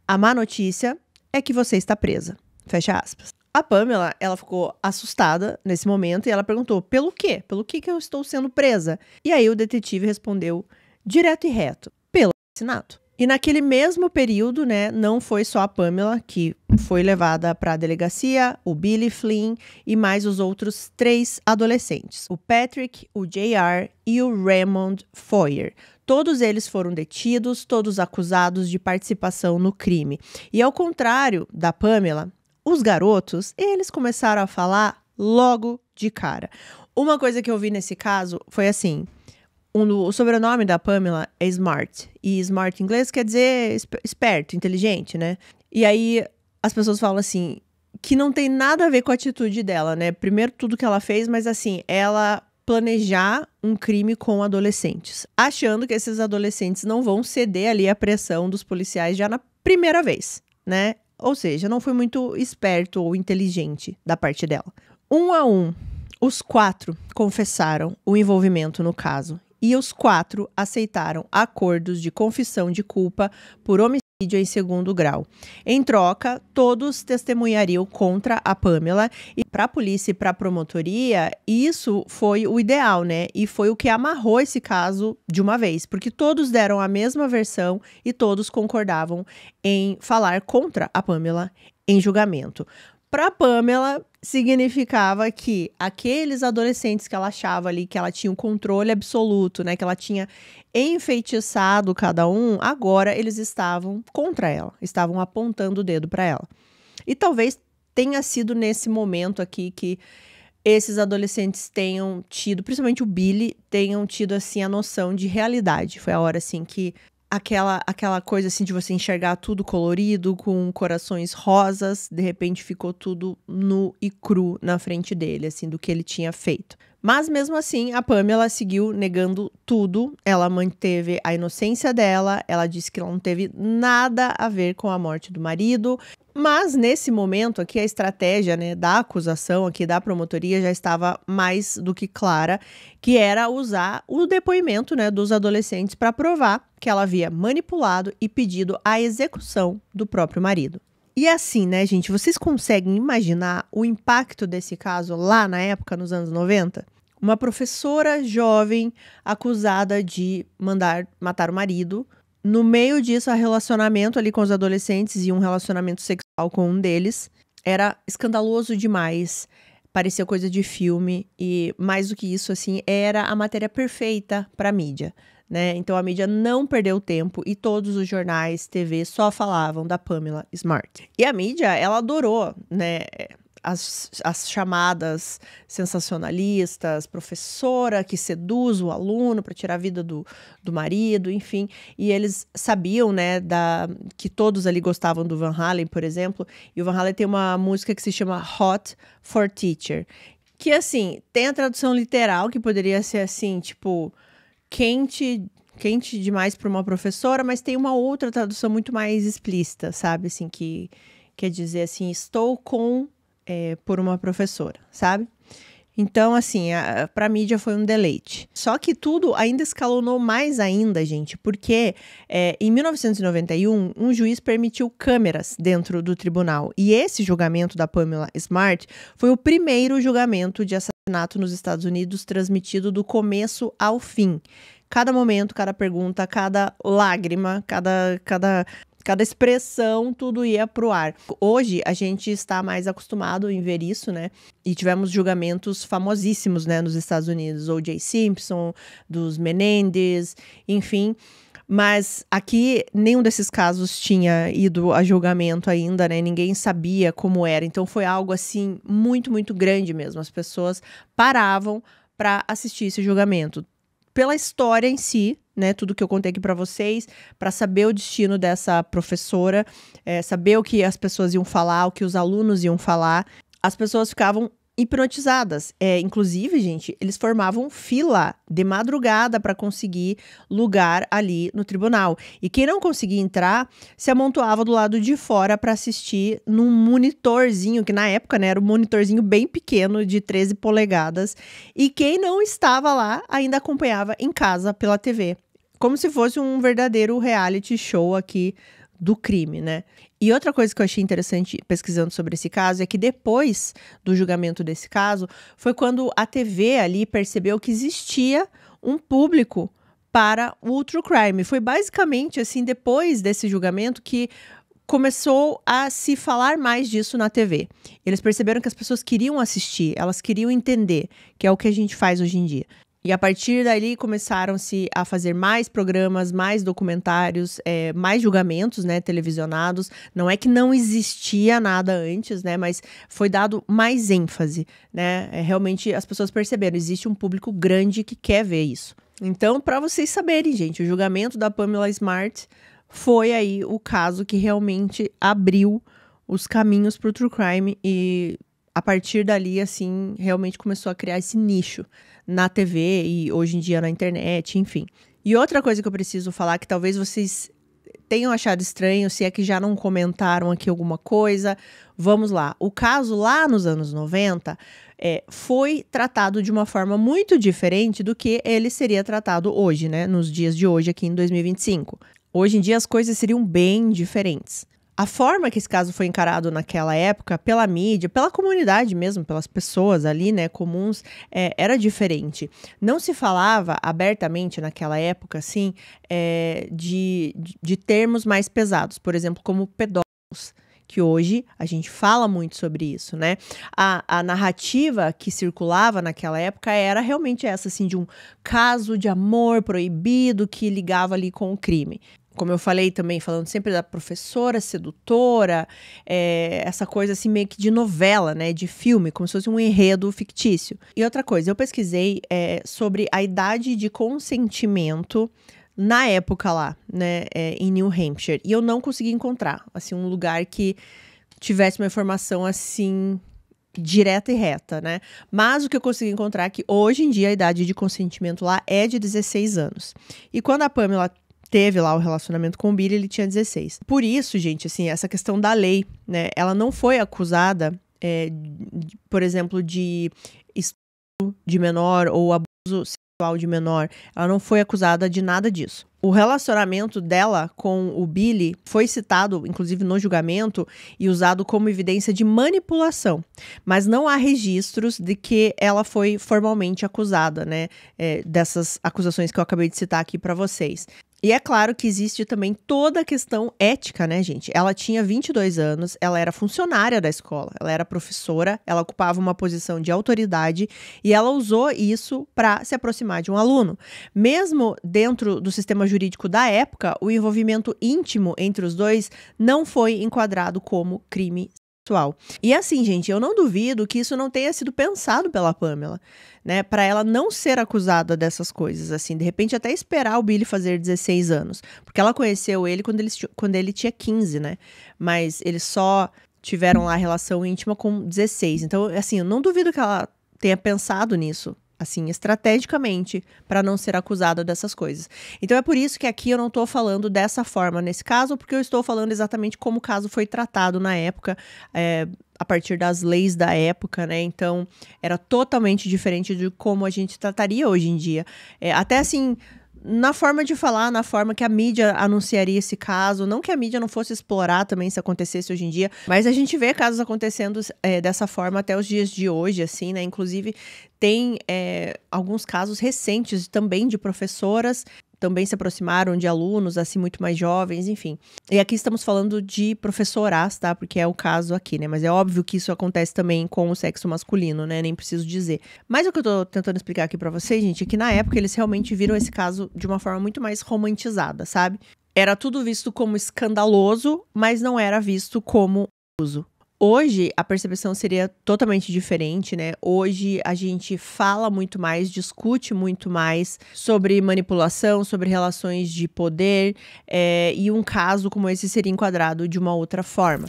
A má notícia é que você está presa, fecha aspas. A Pamela, ela ficou assustada nesse momento e ela perguntou, pelo quê? Pelo que eu estou sendo presa? E aí o detetive respondeu direto e reto, pelo assassinato. E naquele mesmo período, né, não foi só a Pamela que foi levada para a delegacia, o Billy Flynn e mais os outros 3 adolescentes, o Patrick, o JR e o Raymond Foyer. Todos eles foram detidos, todos acusados de participação no crime. E ao contrário da Pamela, os garotos, eles começaram a falar logo de cara. Uma coisa que eu vi nesse caso foi assim... O sobrenome da Pamela é Smart. E Smart em inglês quer dizer esperto, inteligente, né? E aí as pessoas falam assim, que não tem nada a ver com a atitude dela, né? Primeiro tudo que ela fez, mas assim, ela planejar um crime com adolescentes. Achando que esses adolescentes não vão ceder ali à pressão dos policiais já na primeira vez, né? Ou seja, não foi muito esperto ou inteligente da parte dela. 1 a 1, os 4 confessaram o envolvimento no caso. E os 4 aceitaram acordos de confissão de culpa por homicídio em 2º grau. Em troca, todos testemunhariam contra a Pamela. E para a polícia e para a promotoria, isso foi o ideal, né? E foi o que amarrou esse caso de uma vez. Porque todos deram a mesma versão e todos concordavam em falar contra a Pamela em julgamento. Para Pamela, significava que aqueles adolescentes que ela achava ali que ela tinha um controle absoluto, né, que ela tinha enfeitiçado cada um, agora eles estavam contra ela, estavam apontando o dedo para ela. E talvez tenha sido nesse momento aqui que esses adolescentes tenham tido, principalmente o Billy, tenham tido assim a noção de realidade. Foi a hora assim que aquela coisa assim de você enxergar tudo colorido, com corações rosas, de repente ficou tudo nu e cru na frente dele, assim, do que ele tinha feito. Mas mesmo assim, a Pamela seguiu negando tudo, ela manteve a inocência dela, ela disse que ela não teve nada a ver com a morte do marido. Mas nesse momento aqui a estratégia, né, da acusação aqui da promotoria já estava mais do que clara, que era usar o depoimento, né, dos adolescentes para provar que ela havia manipulado e pedido a execução do próprio marido. E assim, né, gente, vocês conseguem imaginar o impacto desse caso lá na época, nos anos 90? Uma professora jovem acusada de mandar matar o marido. No meio disso, o relacionamento ali com os adolescentes e um relacionamento sexual com um deles era escandaloso demais, parecia coisa de filme e, mais do que isso, assim, era a matéria perfeita para a mídia, né? Então, a mídia não perdeu tempo e todos os jornais, TV só falavam da Pamela Smart. E a mídia, ela adorou, né? As chamadas sensacionalistas, professora que seduz o aluno para tirar a vida do marido, enfim. E eles sabiam, né, que todos ali gostavam do Van Halen, por exemplo. E o Van Halen tem uma música que se chama Hot for Teacher. Que, assim, tem a tradução literal, que poderia ser assim, tipo, quente demais para uma professora, mas tem uma outra tradução muito mais explícita, sabe? Assim, que quer dizer assim, estou com... por uma professora, sabe? Então, assim, pra mídia foi um deleite. Só que tudo ainda escalonou mais ainda, gente, porque em 1991, um juiz permitiu câmeras dentro do tribunal. E esse julgamento da Pamela Smart foi o primeiro julgamento de assassinato nos Estados Unidos transmitido do começo ao fim. Cada momento, cada pergunta, cada lágrima, cada expressão, tudo ia pro ar. Hoje, a gente está mais acostumado em ver isso, né? E tivemos julgamentos famosíssimos, né, nos Estados Unidos. O.J. Simpson, dos Menendez, enfim. Mas aqui, nenhum desses casos tinha ido a julgamento ainda, né? Ninguém sabia como era. Então, foi algo, assim, muito, muito grande mesmo. As pessoas paravam para assistir esse julgamento. Pela história em si, né, tudo que eu contei aqui para vocês, para saber o destino dessa professora, saber o que as pessoas iam falar, o que os alunos iam falar, as pessoas ficavam hipnotizadas. Inclusive, gente, eles formavam fila de madrugada para conseguir lugar ali no tribunal. E quem não conseguia entrar, se amontoava do lado de fora para assistir num monitorzinho, que na época, né, era um monitorzinho bem pequeno, de 13 polegadas. E quem não estava lá, ainda acompanhava em casa pela TV. Como se fosse um verdadeiro reality show aqui do crime, né? E outra coisa que eu achei interessante pesquisando sobre esse caso é que depois do julgamento desse caso, foi quando a TV ali percebeu que existia um público para o true crime. Foi basicamente assim, depois desse julgamento que começou a se falar mais disso na TV. Eles perceberam que as pessoas queriam assistir, elas queriam entender, que é o que a gente faz hoje em dia. E a partir dali começaram-se a fazer mais programas, mais documentários, mais julgamentos, né, televisionados. Não é que não existia nada antes, né, mas foi dado mais ênfase, né. Realmente as pessoas perceberam, existe um público grande que quer ver isso. Então, para vocês saberem, gente, o julgamento da Pamela Smart foi aí o caso que realmente abriu os caminhos para o true crime e a partir dali, assim, realmente começou a criar esse nicho na TV e hoje em dia na internet, enfim. E outra coisa que eu preciso falar, que talvez vocês tenham achado estranho, se é que já não comentaram aqui alguma coisa, vamos lá. O caso lá nos anos 90 foi tratado de uma forma muito diferente do que ele seria tratado hoje, né? Nos dias de hoje, aqui em 2025. Hoje em dia as coisas seriam bem diferentes. A forma que esse caso foi encarado naquela época, pela mídia, pela comunidade mesmo, pelas pessoas ali, né, comuns, era diferente. Não se falava abertamente naquela época, assim, de termos mais pesados, por exemplo, como pedófilos, que hoje a gente fala muito sobre isso, né? A narrativa que circulava naquela época era realmente essa, assim, de um caso de amor proibido que ligava ali com o crime. Como eu falei também, falando sempre da professora sedutora, essa coisa assim meio que de novela, né, de filme, como se fosse um enredo fictício. E outra coisa, eu pesquisei sobre a idade de consentimento na época lá, né, em New Hampshire, e eu não consegui encontrar, assim, um lugar que tivesse uma informação assim direta e reta, né? Mas o que eu consegui encontrar é que hoje em dia a idade de consentimento lá é de 16 anos. E quando a Pamela teve lá o relacionamento com o Billy, ele tinha 16. Por isso, gente, assim, essa questão da lei, né? Ela não foi acusada, por exemplo, de estupro de menor ou abuso sexual de menor. Ela não foi acusada de nada disso. O relacionamento dela com o Billy foi citado, inclusive no julgamento, e usado como evidência de manipulação. Mas não há registros de que ela foi formalmente acusada, né? Dessas acusações que eu acabei de citar aqui para vocês. E é claro que existe também toda a questão ética, né, gente? Ela tinha 22 anos, ela era funcionária da escola, ela era professora, ela ocupava uma posição de autoridade e ela usou isso para se aproximar de um aluno. Mesmo dentro do sistema jurídico da época, o envolvimento íntimo entre os dois não foi enquadrado como crime sexual. E assim, gente, eu não duvido que isso não tenha sido pensado pela Pamela, né, para ela não ser acusada dessas coisas, assim, de repente até esperar o Billy fazer 16 anos, porque ela conheceu ele quando ele tinha 15, né, mas eles só tiveram lá relação íntima com 16, então, assim, eu não duvido que ela tenha pensado nisso, assim, estrategicamente, para não ser acusada dessas coisas. Então é por isso que aqui eu não estou falando dessa forma nesse caso, porque eu estou falando exatamente como o caso foi tratado na época, a partir das leis da época, né? Então, era totalmente diferente de como a gente trataria hoje em dia. Até assim, na forma de falar, na forma que a mídia anunciaria esse caso, não que a mídia não fosse explorar também se acontecesse hoje em dia, mas a gente vê casos acontecendo dessa forma até os dias de hoje, assim, né? Inclusive, tem alguns casos recentes também de professoras também se aproximaram de alunos, assim, muito mais jovens, enfim. E aqui estamos falando de professoras, tá? Porque é o caso aqui, né? Mas é óbvio que isso acontece também com o sexo masculino, né? Nem preciso dizer. Mas o que eu tô tentando explicar aqui pra vocês, gente, é que na época eles realmente viram esse caso de uma forma muito mais romantizada, sabe? Era tudo visto como escandaloso, mas não era visto como abuso. Hoje, a percepção seria totalmente diferente, né? Hoje, a gente fala muito mais, discute muito mais sobre manipulação, sobre relações de poder, e um caso como esse seria enquadrado de uma outra forma.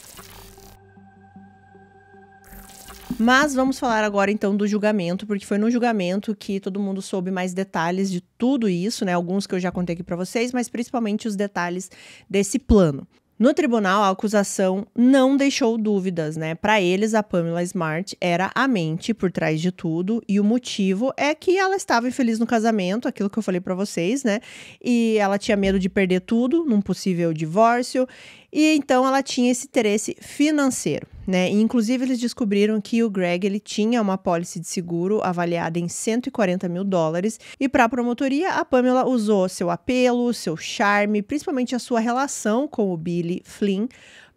Mas vamos falar agora, então, do julgamento, porque foi no julgamento que todo mundo soube mais detalhes de tudo isso, né? Alguns que eu já contei aqui pra vocês, mas principalmente os detalhes desse plano. No tribunal, a acusação não deixou dúvidas, né? Para eles, a Pamela Smart era a mente por trás de tudo, e o motivo é que ela estava infeliz no casamento, aquilo que eu falei para vocês, né? E ela tinha medo de perder tudo num possível divórcio, e então ela tinha esse interesse financeiro, né? E, inclusive, eles descobriram que o Greg, ele tinha uma apólice de seguro avaliada em $140 mil, e para a promotoria, a Pamela usou seu apelo, seu charme, principalmente a sua relação com o Billy Flynn,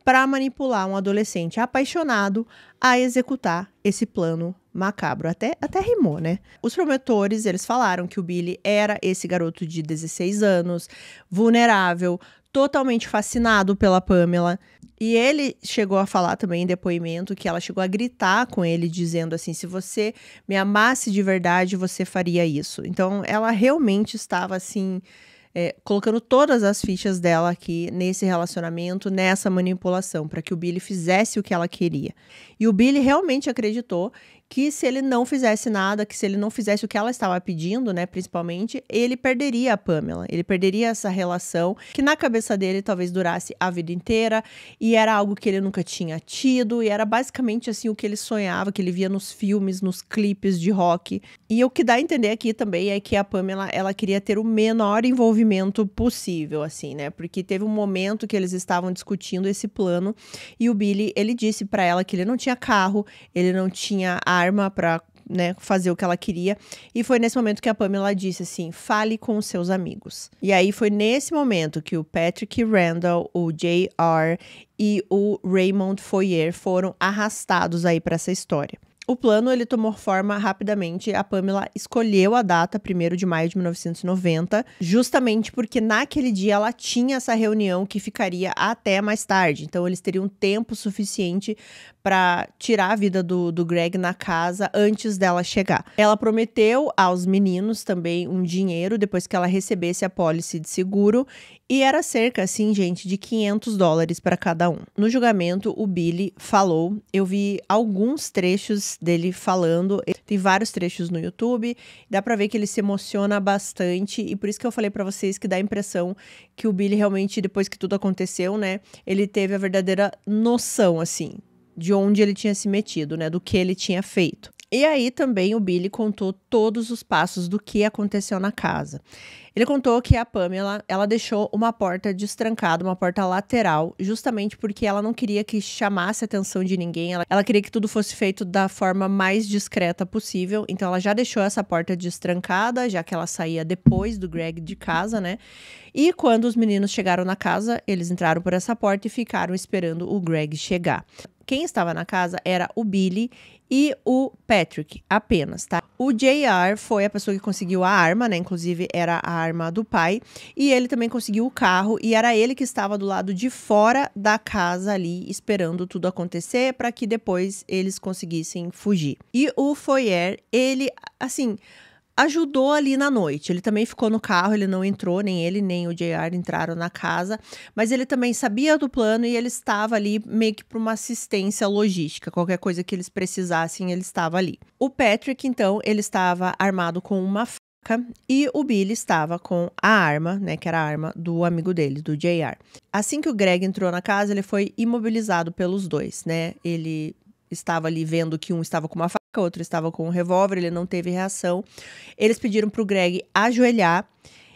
para manipular um adolescente apaixonado a executar esse plano macabro. Até rimou, né? Os promotores, eles falaram que o Billy era esse garoto de 16 anos, vulnerável, totalmente fascinado pela Pamela. E ele chegou a falar também em depoimento que ela chegou a gritar com ele, dizendo assim: se você me amasse de verdade, você faria isso. Então, ela realmente estava assim, colocando todas as fichas dela aqui nesse relacionamento, nessa manipulação, para que o Billy fizesse o que ela queria. E o Billy realmente acreditou que se ele não fizesse nada, que se ele não fizesse o que ela estava pedindo, né, principalmente, ele perderia a Pamela, ele perderia essa relação, que na cabeça dele talvez durasse a vida inteira, e era algo que ele nunca tinha tido, e era basicamente assim o que ele sonhava, que ele via nos filmes, nos clipes de rock. E o que dá a entender aqui também é que a Pamela, ela queria ter o menor envolvimento possível, assim, né, porque teve um momento que eles estavam discutindo esse plano, e o Billy, ele disse pra ela que ele não tinha carro, ele não tinha arma para, né, fazer o que ela queria, e foi nesse momento que a Pamela disse assim: fale com os seus amigos. E aí foi nesse momento que o Patrick Randall, o J.R. e o Raymond Foyer foram arrastados aí para essa história. O plano, ele tomou forma rapidamente. A Pamela escolheu a data 1º de maio de 1990, justamente porque naquele dia ela tinha essa reunião que ficaria até mais tarde. Então, eles teriam tempo suficiente para tirar a vida do Greg na casa antes dela chegar. Ela prometeu aos meninos também um dinheiro depois que ela recebesse a apólice de seguro, e era cerca, assim, gente, de $500 para cada um. No julgamento, o Billy falou, eu vi alguns trechos dele falando, tem vários trechos no YouTube, dá pra ver que ele se emociona bastante, e por isso que eu falei pra vocês que dá a impressão que o Billy realmente, depois que tudo aconteceu, né, ele teve a verdadeira noção, assim, de onde ele tinha se metido, né, do que ele tinha feito. E aí também o Billy contou todos os passos do que aconteceu na casa. Ele contou que a Pamela, ela deixou uma porta destrancada, uma porta lateral, justamente porque ela não queria que chamasse a atenção de ninguém. Ela queria que tudo fosse feito da forma mais discreta possível. Então ela já deixou essa porta destrancada, já que ela saía depois do Greg de casa, né? E quando os meninos chegaram na casa, eles entraram por essa porta e ficaram esperando o Greg chegar. Quem estava na casa era o Billy e o Patrick, apenas, tá? O J.R. foi a pessoa que conseguiu a arma, né? Inclusive, era a arma do pai. E ele também conseguiu o carro. E era ele que estava do lado de fora da casa ali, esperando tudo acontecer para que depois eles conseguissem fugir. E o Foyer, ele, assim, ajudou ali na noite. Ele também ficou no carro, ele não entrou, nem ele nem o J.R. entraram na casa, mas ele também sabia do plano e ele estava ali meio que para uma assistência logística, qualquer coisa que eles precisassem, ele estava ali. O Patrick, então, ele estava armado com uma faca e o Billy estava com a arma, né, que era a arma do amigo dele, do J.R. Assim que o Greg entrou na casa, ele foi imobilizado pelos dois, né, ele estava ali vendo que um estava com uma faca, outro estava com um revólver, ele não teve reação. Eles pediram pro Greg ajoelhar.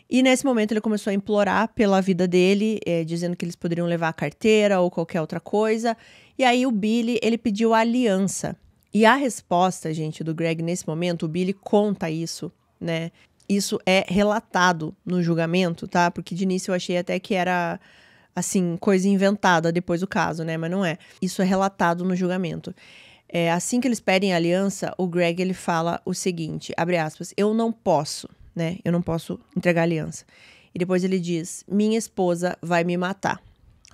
E nesse momento ele começou a implorar pela vida dele, dizendo que eles poderiam levar a carteira ou qualquer outra coisa. E aí o Billy, ele pediu aliança. E a resposta, gente, do Greg nesse momento, o Billy conta isso, né? Isso é relatado no julgamento, tá? Porque de início eu achei até que era, assim, coisa inventada depois do caso, né? Mas não é. Isso é relatado no julgamento. Assim que eles pedem aliança, o Greg, ele fala o seguinte, abre aspas, eu não posso, né? Eu não posso entregar aliança. E depois ele diz, minha esposa vai me matar,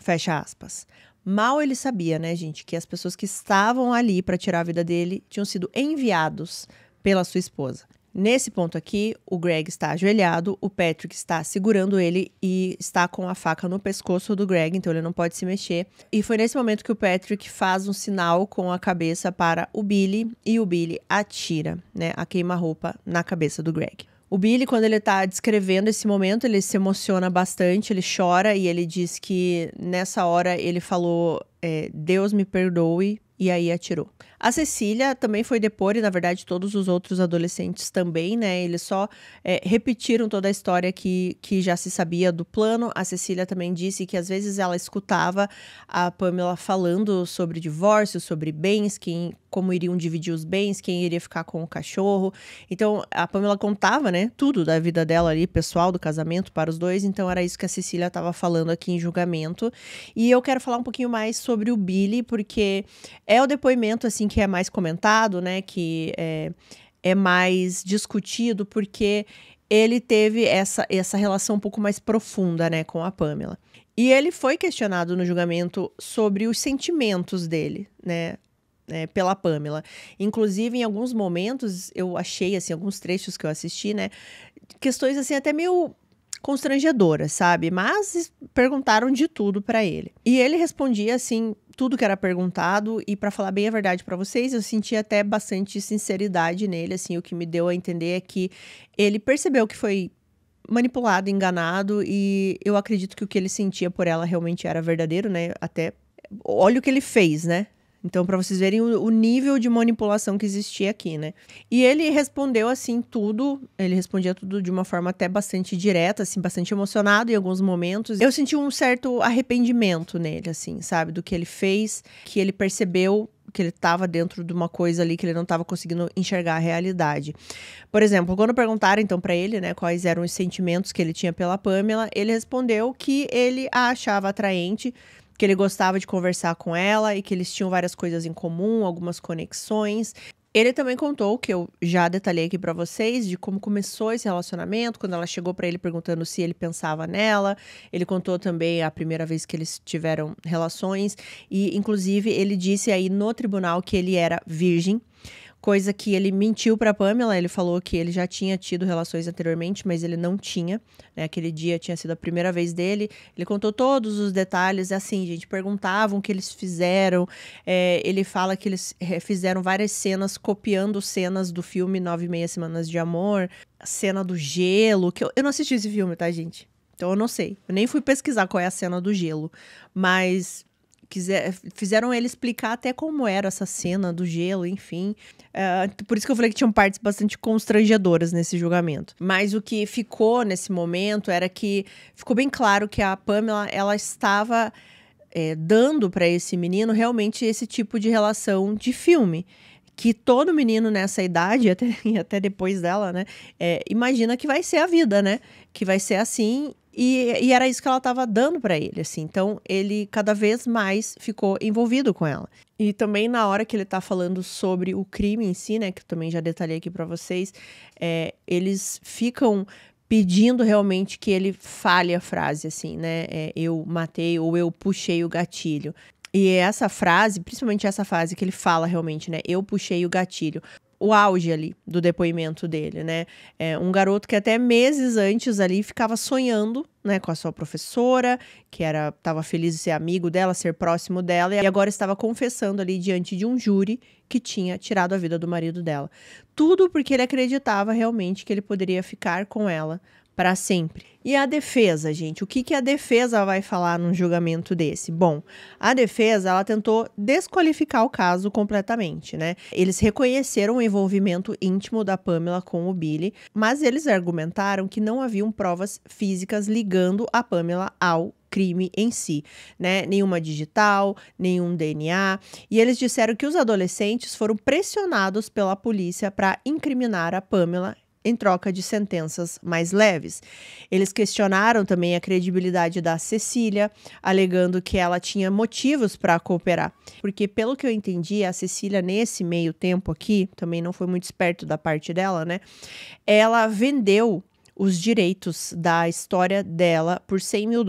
fecha aspas. Mal ele sabia, né, gente, que as pessoas que estavam ali para tirar a vida dele tinham sido enviados pela sua esposa. Nesse ponto aqui, o Greg está ajoelhado, o Patrick está segurando ele e está com a faca no pescoço do Greg, então ele não pode se mexer. E foi nesse momento que o Patrick faz um sinal com a cabeça para o Billy e o Billy atira, né, a queima-roupa na cabeça do Greg. O Billy, quando ele tá descrevendo esse momento, ele se emociona bastante, ele chora e ele diz que nessa hora ele falou, Deus me perdoe, e aí atirou. A Cecília também foi depor e, na verdade, todos os outros adolescentes também, né? Eles só repetiram toda a história que já se sabia do plano. A Cecília também disse que, às vezes, ela escutava a Pamela falando sobre divórcio, sobre bens, como iriam dividir os bens, quem iria ficar com o cachorro. Então, a Pamela contava, né, tudo da vida dela ali, pessoal, do casamento, para os dois. Então, era isso que a Cecília estava falando aqui em julgamento. E eu quero falar um pouquinho mais sobre o Billy, porque é o depoimento, assim, que é mais comentado, né, que é mais discutido, porque ele teve essa relação um pouco mais profunda, né, com a Pamela. E ele foi questionado no julgamento sobre os sentimentos dele, né, pela Pamela. Inclusive, em alguns momentos, eu achei, assim, alguns trechos que eu assisti, né, questões, assim, até meio constrangedoras, sabe? Mas perguntaram de tudo pra ele. E ele respondia, assim, tudo que era perguntado, e pra falar bem a verdade pra vocês, eu senti até bastante sinceridade nele, assim, o que me deu a entender é que ele percebeu que foi manipulado, enganado, e eu acredito que o que ele sentia por ela realmente era verdadeiro, né? Até, olha o que ele fez, né? Então, para vocês verem o nível de manipulação que existia aqui, né? E ele respondeu, assim, tudo. Ele respondia tudo de uma forma até bastante direta, assim, bastante emocionado em alguns momentos. Eu senti um certo arrependimento nele, assim, sabe? Do que ele fez, que ele percebeu que ele estava dentro de uma coisa ali que ele não estava conseguindo enxergar a realidade. Por exemplo, quando perguntaram, então, para ele, né, quais eram os sentimentos que ele tinha pela Pamela, ele respondeu que ele a achava atraente, que ele gostava de conversar com ela e que eles tinham várias coisas em comum, algumas conexões. Ele também contou, que eu já detalhei aqui pra vocês, de como começou esse relacionamento, quando ela chegou pra ele perguntando se ele pensava nela. Ele contou também a primeira vez que eles tiveram relações e, inclusive, ele disse aí no tribunal que ele era virgem. Coisa que ele mentiu pra Pamela, ele falou que ele já tinha tido relações anteriormente, mas ele não tinha, né? Aquele dia tinha sido a primeira vez dele. Ele contou todos os detalhes, assim, gente, perguntavam o que eles fizeram. Ele fala que eles fizeram várias cenas, copiando cenas do filme 9 e Meia Semanas de Amor. A cena do gelo, que eu não assisti esse filme, tá, gente? Então eu não sei. Eu nem fui pesquisar qual é a cena do gelo, mas fizeram ele explicar até como era essa cena do gelo, enfim. Por isso que eu falei que tinham partes bastante constrangedoras nesse julgamento. Mas o que ficou nesse momento era que ficou bem claro que a Pamela, ela estava dando para esse menino realmente esse tipo de relação de filme. Que todo menino nessa idade, até depois dela, né, imagina que vai ser a vida, né? Que vai ser assim. E era isso que ela estava dando para ele, assim. Então, ele cada vez mais ficou envolvido com ela. E também na hora que ele tá falando sobre o crime em si, né, que eu também já detalhei aqui para vocês, eles ficam pedindo realmente que ele fale a frase, assim, né, eu matei ou eu puxei o gatilho. E essa frase, principalmente essa frase que ele fala realmente, né, eu puxei o gatilho. O auge ali do depoimento dele, né? Um garoto que até meses antes ali ficava sonhando, né, com a sua professora, que estava feliz de ser amigo dela, ser próximo dela, e agora estava confessando ali diante de um júri que tinha tirado a vida do marido dela. Tudo porque ele acreditava realmente que ele poderia ficar com ela para sempre. E a defesa, gente? O que a defesa vai falar num julgamento desse? Bom, a defesa, ela tentou desqualificar o caso completamente, né? Eles reconheceram o envolvimento íntimo da Pamela com o Billy, mas eles argumentaram que não haviam provas físicas ligando a Pamela ao crime em si, né? Nenhuma digital, nenhum DNA. E eles disseram que os adolescentes foram pressionados pela polícia para incriminar a Pamela em troca de sentenças mais leves. Eles questionaram também a credibilidade da Cecília, alegando que ela tinha motivos para cooperar. Porque, pelo que eu entendi, a Cecília, nesse meio tempo aqui, também não foi muito esperto da parte dela, né? Ela vendeu os direitos da história dela por $100 mil.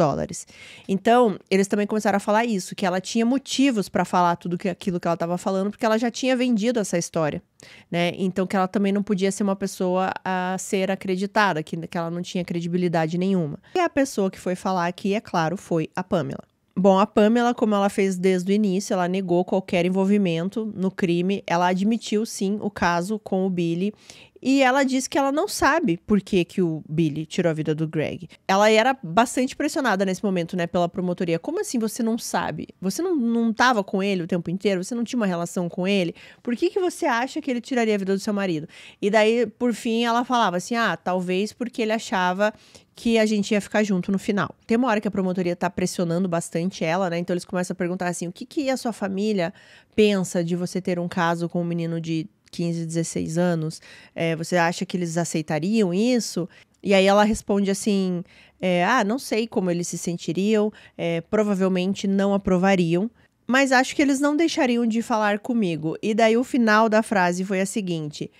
Então, eles também começaram a falar isso, que ela tinha motivos para falar aquilo que ela estava falando, porque ela já tinha vendido essa história, né? Então, que ela também não podia ser uma pessoa a ser acreditada, que ela não tinha credibilidade nenhuma. E a pessoa que foi falar aqui, é claro, foi a Pamela. Bom, a Pamela, como ela fez desde o início, ela negou qualquer envolvimento no crime, ela admitiu sim o caso com o Billy. E ela disse que ela não sabe por que o Billy tirou a vida do Greg. Ela era bastante pressionada nesse momento, né, pela promotoria. Como assim você não sabe? Você não tava com ele o tempo inteiro? Você não tinha uma relação com ele? Por que você acha que ele tiraria a vida do seu marido? E daí, por fim, ela falava assim, talvez porque ele achava que a gente ia ficar junto no final. Tem uma hora que a promotoria tá pressionando bastante ela, né? Então eles começam a perguntar assim, o que a sua família pensa de você ter um caso com um menino de 15, 16 anos, você acha que eles aceitariam isso? E aí ela responde assim, não sei como eles se sentiriam, provavelmente não aprovariam, mas acho que eles não deixariam de falar comigo. E daí o final da frase foi a seguinte,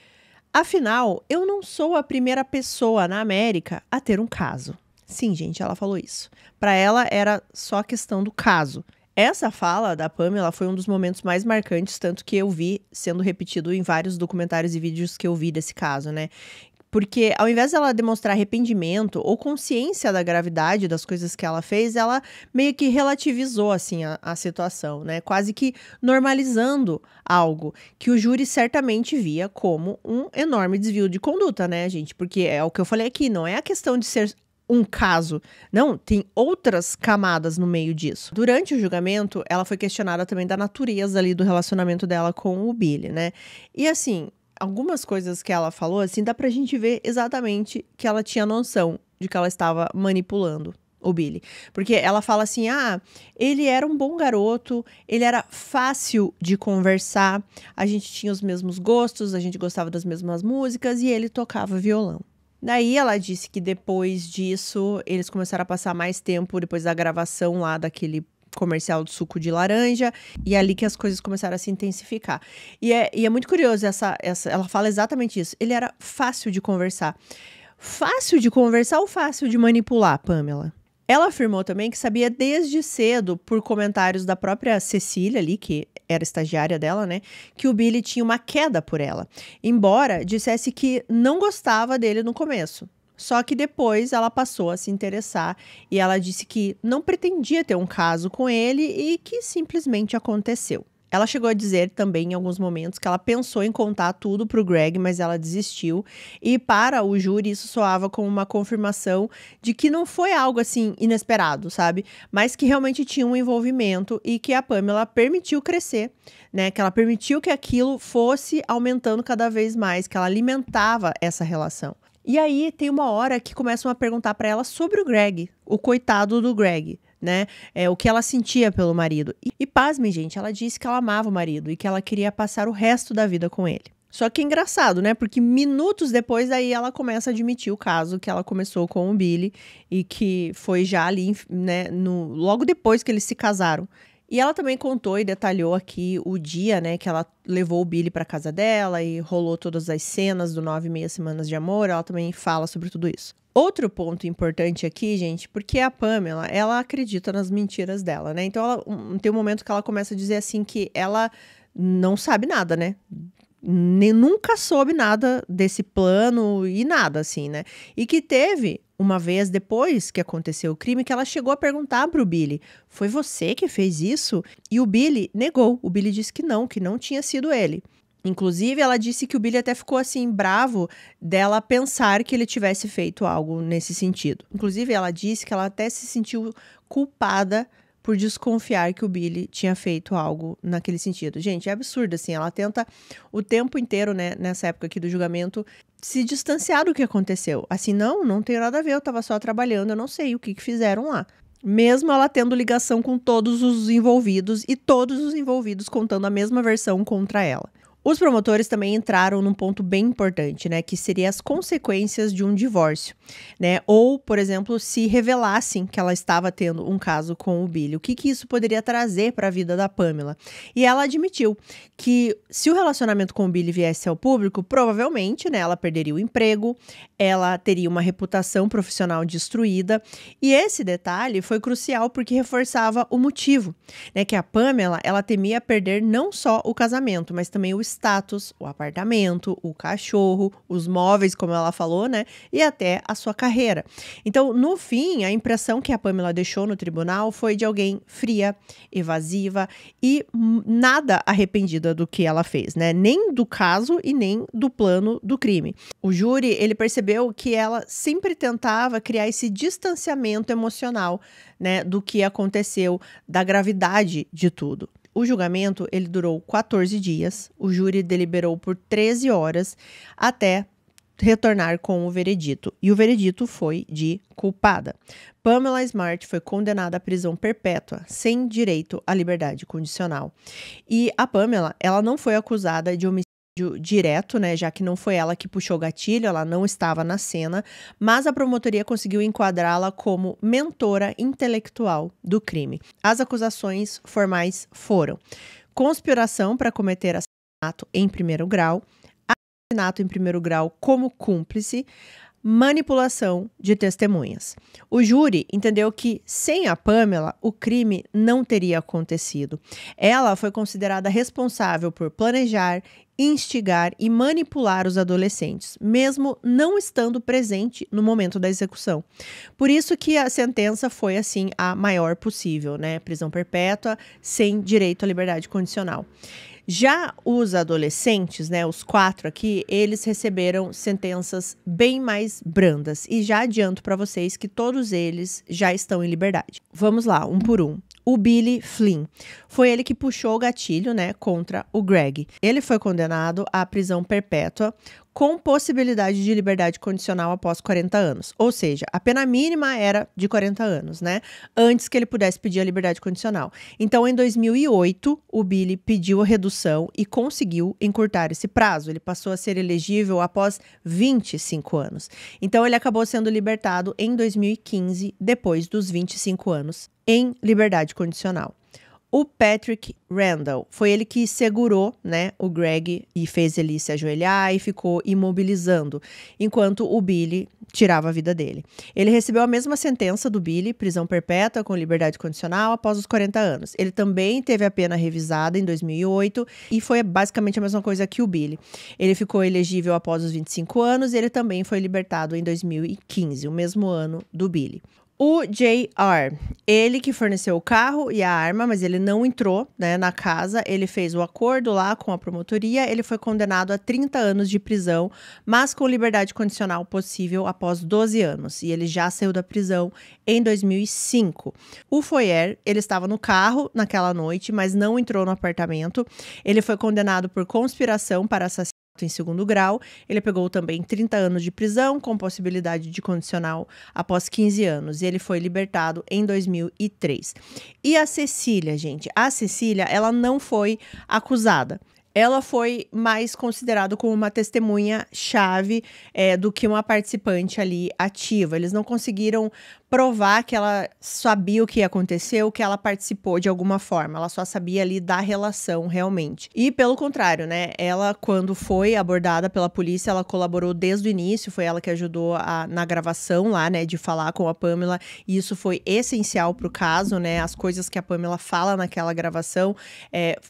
afinal, eu não sou a primeira pessoa na América a ter um caso. Sim, gente, ela falou isso. Para ela era só questão do caso. Essa fala da Pamela foi um dos momentos mais marcantes, tanto que eu vi sendo repetido em vários documentários e vídeos que eu vi desse caso, né? Porque ao invés dela demonstrar arrependimento ou consciência da gravidade das coisas que ela fez, ela meio que relativizou, assim, a situação, né? Quase que normalizando algo que o júri certamente via como um enorme desvio de conduta, né, gente? Porque é o que eu falei aqui, não é a questão de ser um caso. Não, tem outras camadas no meio disso. Durante o julgamento, ela foi questionada também da natureza ali do relacionamento dela com o Billy, né? E assim, algumas coisas que ela falou, assim, dá pra gente ver exatamente que ela tinha noção de que ela estava manipulando o Billy. Porque ela fala assim, ele era um bom garoto, ele era fácil de conversar, a gente tinha os mesmos gostos, a gente gostava das mesmas músicas e ele tocava violão. Daí ela disse que depois disso, eles começaram a passar mais tempo depois da gravação lá daquele comercial de suco de laranja, e é ali que as coisas começaram a se intensificar. E é muito curioso, ela fala exatamente isso. Ele era fácil de conversar. Fácil de conversar ou fácil de manipular, Pamela? Ela afirmou também que sabia desde cedo, por comentários da própria Cecília ali, que era estagiária dela, né, que o Billy tinha uma queda por ela. Embora dissesse que não gostava dele no começo. Só que depois ela passou a se interessar e ela disse que não pretendia ter um caso com ele e que simplesmente aconteceu. Ela chegou a dizer também em alguns momentos que ela pensou em contar tudo pro Greg, mas ela desistiu. E para o júri isso soava como uma confirmação de que não foi algo assim inesperado, sabe? Mas que realmente tinha um envolvimento e que a Pamela permitiu crescer, né? Que ela permitiu que aquilo fosse aumentando cada vez mais, que ela alimentava essa relação. E aí tem uma hora que começam a perguntar para ela sobre o Greg, o coitado do Greg, né? O que ela sentia pelo marido. E pasmem, gente, ela disse que ela amava o marido e que ela queria passar o resto da vida com ele. Só que é engraçado, né? Porque minutos depois aí ela começa a admitir o caso que ela começou com o Billy e que foi já ali, né, logo depois que eles se casaram. E ela também contou e detalhou aqui o dia, né, que ela levou o Billy para casa dela e rolou todas as cenas do 9,5 semanas de amor. Ela também fala sobre tudo isso. Outro ponto importante aqui, gente, porque a Pamela, ela acredita nas mentiras dela, né? Então, tem um momento que ela começa a dizer assim que ela não sabe nada, né? Nunca soube nada desse plano e nada, assim, né? E que teve uma vez depois que aconteceu o crime que ela chegou a perguntar pro Billy, foi você que fez isso? E o Billy negou, o Billy disse que não tinha sido ele. Inclusive, ela disse que o Billy até ficou assim bravo dela pensar que ele tivesse feito algo nesse sentido. Inclusive, ela disse que ela até se sentiu culpada por desconfiar que o Billy tinha feito algo naquele sentido. Gente, é absurdo, assim, ela tenta o tempo inteiro, né, nessa época aqui do julgamento, se distanciar do que aconteceu. Assim, não tem nada a ver, eu tava só trabalhando, eu não sei o que fizeram lá. Mesmo ela tendo ligação com todos os envolvidos e todos os envolvidos contando a mesma versão contra ela. Os promotores também entraram num ponto bem importante, né, que seria as consequências de um divórcio, né, ou, por exemplo, se revelassem que ela estava tendo um caso com o Billy, o que isso poderia trazer para a vida da Pamela. E ela admitiu que se o relacionamento com o Billy viesse ao público, provavelmente, né, ela perderia o emprego, ela teria uma reputação profissional destruída, e esse detalhe foi crucial porque reforçava o motivo, né, que a Pamela, ela temia perder não só o casamento, mas também o status, o apartamento, o cachorro, os móveis, como ela falou, né? E até a sua carreira. Então, no fim, a impressão que a Pamela deixou no tribunal foi de alguém fria, evasiva e nada arrependida do que ela fez, né? Nem do caso e nem do plano do crime. O júri, ele percebeu que ela sempre tentava criar esse distanciamento emocional, né, do que aconteceu, da gravidade de tudo. O julgamento, ele durou 14 dias, o júri deliberou por 13 horas até retornar com o veredito. E o veredito foi de culpada. Pamela Smart foi condenada à prisão perpétua, sem direito à liberdade condicional. E a Pamela, ela não foi acusada de homicídio direto, né, já que não foi ela que puxou o gatilho, ela não estava na cena, mas a promotoria conseguiu enquadrá-la como mentora intelectual do crime. As acusações formais foram conspiração para cometer assassinato em primeiro grau, assassinato em primeiro grau como cúmplice, manipulação de testemunhas. O júri entendeu que, sem a Pamela, o crime não teria acontecido. Ela foi considerada responsável por planejar, instigar e manipular os adolescentes, mesmo não estando presente no momento da execução. Por isso que a sentença foi, assim, a maior possível, né? Prisão perpétua, sem direito à liberdade condicional. Já os adolescentes, né, os 4 aqui, eles receberam sentenças bem mais brandas. E já adianto para vocês que todos eles já estão em liberdade. Vamos lá, um por um. O Billy Flynn. Foi ele que puxou o gatilho, né, contra o Greg. Ele foi condenado à prisão perpétua com possibilidade de liberdade condicional após 40 anos. Ou seja, a pena mínima era de 40 anos, né? Antes que ele pudesse pedir a liberdade condicional. Então, em 2008, o Billy pediu a redução e conseguiu encurtar esse prazo. Ele passou a ser elegível após 25 anos. Então, ele acabou sendo libertado em 2015, depois dos 25 anos, em liberdade condicional. O Patrick Randall, foi ele que segurou, né, o Greg e fez ele se ajoelhar e ficou imobilizando, enquanto o Billy tirava a vida dele. Ele recebeu a mesma sentença do Billy, prisão perpétua com liberdade condicional após os 40 anos. Ele também teve a pena revisada em 2008 e foi basicamente a mesma coisa que o Billy. Ele ficou elegível após os 25 anos e ele também foi libertado em 2015, o mesmo ano do Billy. O J.R., ele que forneceu o carro e a arma, mas ele não entrou, né, na casa, ele fez o acordo lá com a promotoria, ele foi condenado a 30 anos de prisão, mas com liberdade condicional possível após 12 anos, e ele já saiu da prisão em 2005. O Foyer, ele estava no carro naquela noite, mas não entrou no apartamento, ele foi condenado por conspiração para assassinato em segundo grau. Ele pegou também 30 anos de prisão, com possibilidade de condicional após 15 anos. E ele foi libertado em 2003. E a Cecília, gente? A Cecília, ela não foi acusada. Ela foi mais considerada como uma testemunha-chave do que uma participante ali ativa. Eles não conseguiram provar que ela sabia o que aconteceu, que ela participou de alguma forma. Ela só sabia ali da relação realmente. E pelo contrário, né? Ela, quando foi abordada pela polícia, ela colaborou desde o início. Foi ela que ajudou na gravação lá, né? De falar com a Pamela. E isso foi essencial pro caso, né? As coisas que a Pamela fala naquela gravação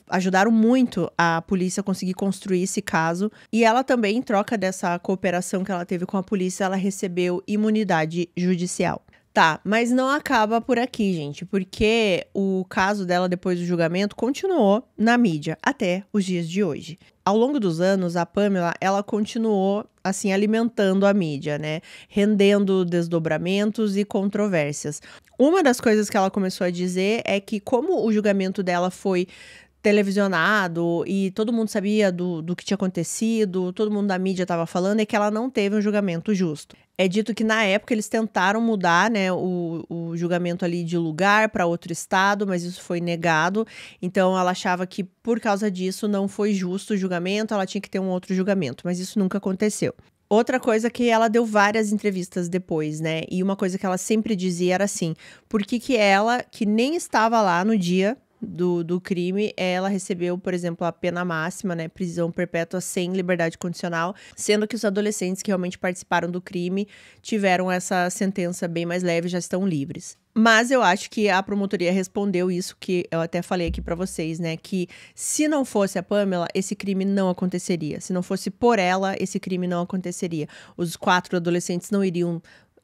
ajudaram muito a polícia a conseguir construir esse caso. E ela também, em troca dessa cooperação que ela teve com a polícia, ela recebeu imunidade judicial. Tá, mas não acaba por aqui, gente, porque o caso dela depois do julgamento continuou na mídia até os dias de hoje. Ao longo dos anos, a Pamela, ela continuou, assim, alimentando a mídia, né? Rendendo desdobramentos e controvérsias. Uma das coisas que ela começou a dizer é que, como o julgamento dela foi televisionado e todo mundo sabia do que tinha acontecido, todo mundo da mídia estava falando, é que ela não teve um julgamento justo. É dito que na época eles tentaram mudar, né, o julgamento ali de lugar para outro estado, mas isso foi negado. Então ela achava que por causa disso não foi justo o julgamento, ela tinha que ter um outro julgamento, mas isso nunca aconteceu. Outra coisa que ela deu várias entrevistas depois, né? E uma coisa que ela sempre dizia era assim: por que ela, que nem estava lá no dia do crime, ela recebeu, por exemplo, a pena máxima, né, prisão perpétua sem liberdade condicional, sendo que os adolescentes que realmente participaram do crime tiveram essa sentença bem mais leve e já estão livres. Mas eu acho que a promotoria respondeu isso que eu até falei aqui pra vocês, né, que se não fosse a Pamela, esse crime não aconteceria. Se não fosse por ela, esse crime não aconteceria. Os 4 adolescentes não iriam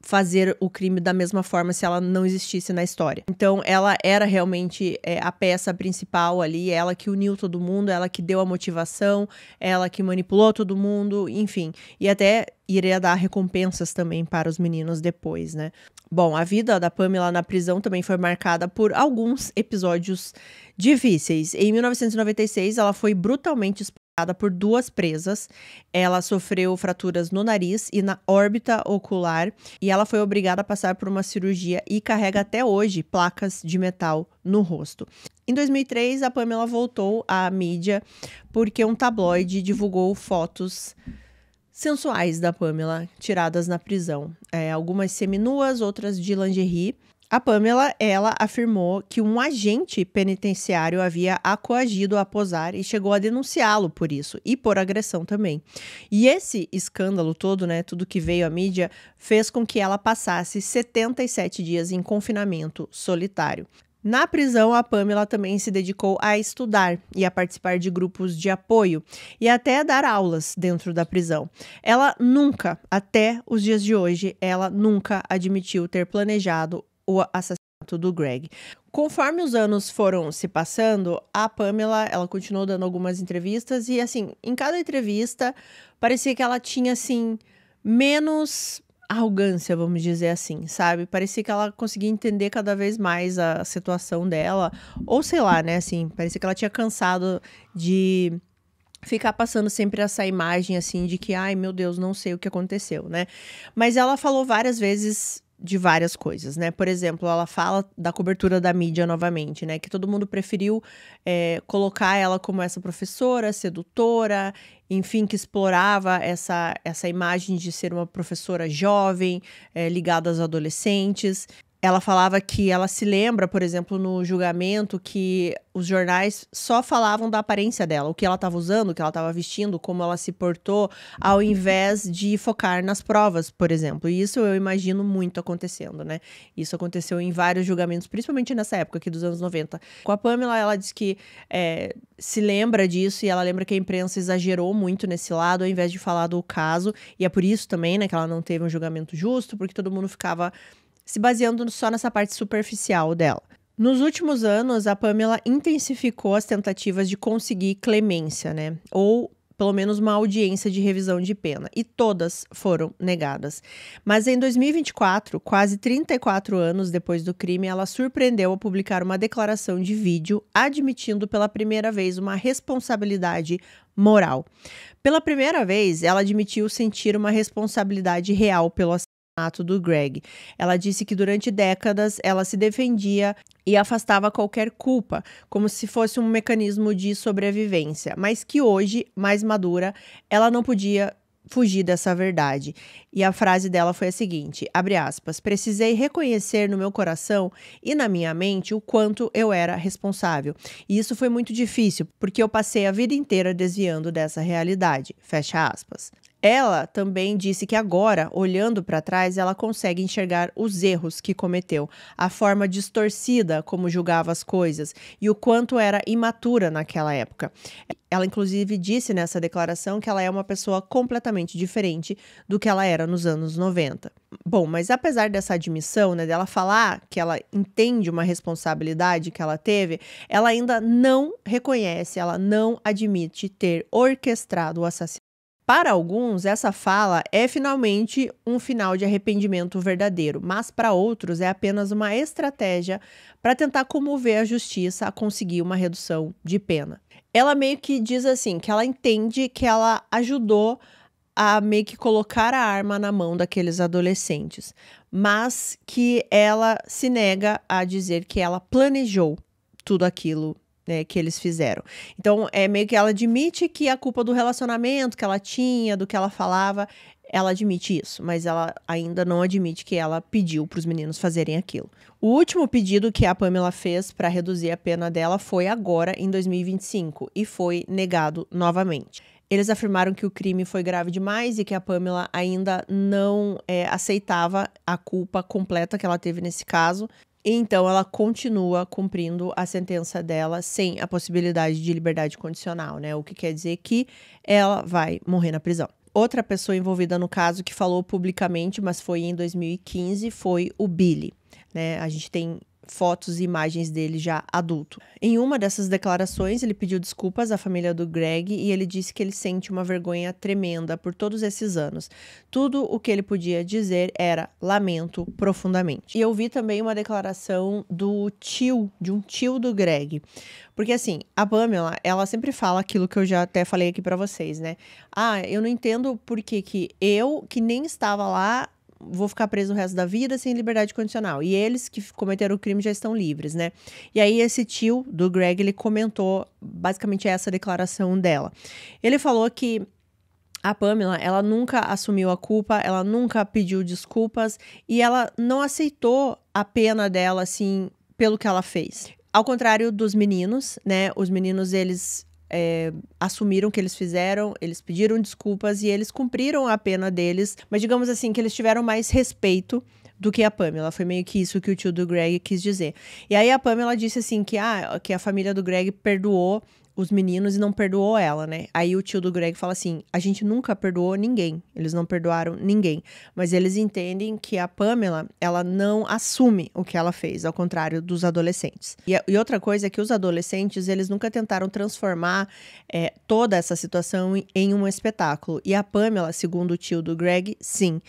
fazer o crime da mesma forma se ela não existisse na história. Então, ela era realmente a peça principal ali, ela que uniu todo mundo, ela que deu a motivação, ela que manipulou todo mundo, enfim. E até iria dar recompensas também para os meninos depois, né? Bom, a vida da Pamela na prisão também foi marcada por alguns episódios difíceis. Em 1996, ela foi brutalmente por 2 presas, ela sofreu fraturas no nariz e na órbita ocular e ela foi obrigada a passar por uma cirurgia e carrega até hoje placas de metal no rosto. Em 2003, a Pamela voltou à mídia porque um tabloide divulgou fotos sensuais da Pamela tiradas na prisão, algumas seminuas, outras de lingerie. A Pamela, ela afirmou que um agente penitenciário havia a coagido a posar e chegou a denunciá-lo por isso e por agressão também. E esse escândalo todo, né, tudo que veio à mídia, fez com que ela passasse 77 dias em confinamento solitário. Na prisão, a Pamela também se dedicou a estudar e a participar de grupos de apoio e até a dar aulas dentro da prisão. Ela nunca, até os dias de hoje, ela nunca admitiu ter planejado o assassinato do Greg. Conforme os anos foram se passando, a Pamela, ela continuou dando algumas entrevistas e, assim, em cada entrevista, parecia que ela tinha, assim, menos arrogância, vamos dizer assim, sabe? Parecia que ela conseguia entender cada vez mais a situação dela, ou sei lá, né, assim, parecia que ela tinha cansado de ficar passando sempre essa imagem, assim, de que, ai, meu Deus, não sei o que aconteceu, né? Mas ela falou várias vezes de várias coisas, né? Por exemplo, ela fala da cobertura da mídia novamente, né? Que todo mundo preferiu colocar ela como essa professora, sedutora, enfim, que explorava essa imagem de ser uma professora jovem, ligada aos adolescentes. Ela falava que ela se lembra, por exemplo, no julgamento, que os jornais só falavam da aparência dela, o que ela estava usando, o que ela estava vestindo, como ela se portou, ao invés de focar nas provas, por exemplo. E isso eu imagino muito acontecendo, né? Isso aconteceu em vários julgamentos, principalmente nessa época aqui dos anos 90. Com a Pamela, ela diz que se lembra disso e ela lembra que a imprensa exagerou muito nesse lado, ao invés de falar do caso. E é por isso também, né, que ela não teve um julgamento justo, porque todo mundo ficava se baseando só nessa parte superficial dela. Nos últimos anos, a Pamela intensificou as tentativas de conseguir clemência, né? Ou pelo menos uma audiência de revisão de pena, e todas foram negadas. Mas em 2024, quase 34 anos depois do crime, ela surpreendeu a publicar uma declaração de vídeo admitindo pela primeira vez uma responsabilidade moral. Pela primeira vez, ela admitiu sentir uma responsabilidade real pelo assassinato do Greg. Ela disse que durante décadas ela se defendia e afastava qualquer culpa, como se fosse um mecanismo de sobrevivência, mas que hoje, mais madura, ela não podia fugir dessa verdade. E a frase dela foi a seguinte, abre aspas, precisei reconhecer no meu coração e na minha mente o quanto eu era responsável. E isso foi muito difícil, porque eu passei a vida inteira desviando dessa realidade, fecha aspas. Ela também disse que agora, olhando para trás, ela consegue enxergar os erros que cometeu, a forma distorcida como julgava as coisas e o quanto era imatura naquela época. Ela, inclusive, disse nessa declaração que ela é uma pessoa completamente diferente do que ela era nos anos 90. Bom, mas apesar dessa admissão, né, dela falar que ela entende uma responsabilidade que ela teve, ela ainda não reconhece, ela não admite ter orquestrado o assassinato. Para alguns, essa fala é finalmente um final de arrependimento verdadeiro, mas para outros é apenas uma estratégia para tentar comover a justiça a conseguir uma redução de pena. Ela meio que diz assim, que ela entende que ela ajudou a meio que colocar a arma na mão daqueles adolescentes, mas que ela se nega a dizer que ela planejou tudo aquilo, né, que eles fizeram. Então, é meio que ela admite que a culpa do relacionamento que ela tinha, do que ela falava, ela admite isso, mas ela ainda não admite que ela pediu para os meninos fazerem aquilo. O último pedido que a Pamela fez para reduzir a pena dela foi agora, em 2025, e foi negado novamente. Eles afirmaram que o crime foi grave demais e que a Pamela ainda não aceitava a culpa completa que ela teve nesse caso. Então, ela continua cumprindo a sentença dela sem a possibilidade de liberdade condicional, né? O que quer dizer que ela vai morrer na prisão. Outra pessoa envolvida no caso que falou publicamente, mas foi em 2015, foi o Billy, né? A gente tem fotos e imagens dele já adulto. Em uma dessas declarações, ele pediu desculpas à família do Greg e ele disse que ele sente uma vergonha tremenda por todos esses anos. Tudo o que ele podia dizer era lamento profundamente. E eu vi também uma declaração de um tio do Greg. Porque assim, a Pamela, ela sempre fala aquilo que eu já até falei aqui pra vocês, né? Eu não entendo por que eu, que nem estava lá, vou ficar preso o resto da vida sem liberdade condicional. E eles que cometeram o crime já estão livres, né? E aí esse tio do Greg, ele comentou basicamente essa declaração dela. Ele falou que a Pamela, ela nunca assumiu a culpa, ela nunca pediu desculpas e ela não aceitou a pena dela, assim, pelo que ela fez. Ao contrário dos meninos, né? Os meninos, eles assumiram o que eles fizeram, eles pediram desculpas e eles cumpriram a pena deles, mas digamos assim que eles tiveram mais respeito do que a Pamela. Foi meio que isso que o tio do Greg quis dizer. E aí a Pamela disse assim que a família do Greg perdoou os meninos e não perdoou ela, né? Aí o tio do Greg fala assim, a gente nunca perdoou ninguém, eles não perdoaram ninguém, mas eles entendem que a Pamela, ela não assume o que ela fez, ao contrário dos adolescentes. E outra coisa é que os adolescentes, eles nunca tentaram transformar toda essa situação em um espetáculo, e a Pamela, segundo o tio do Greg, sim.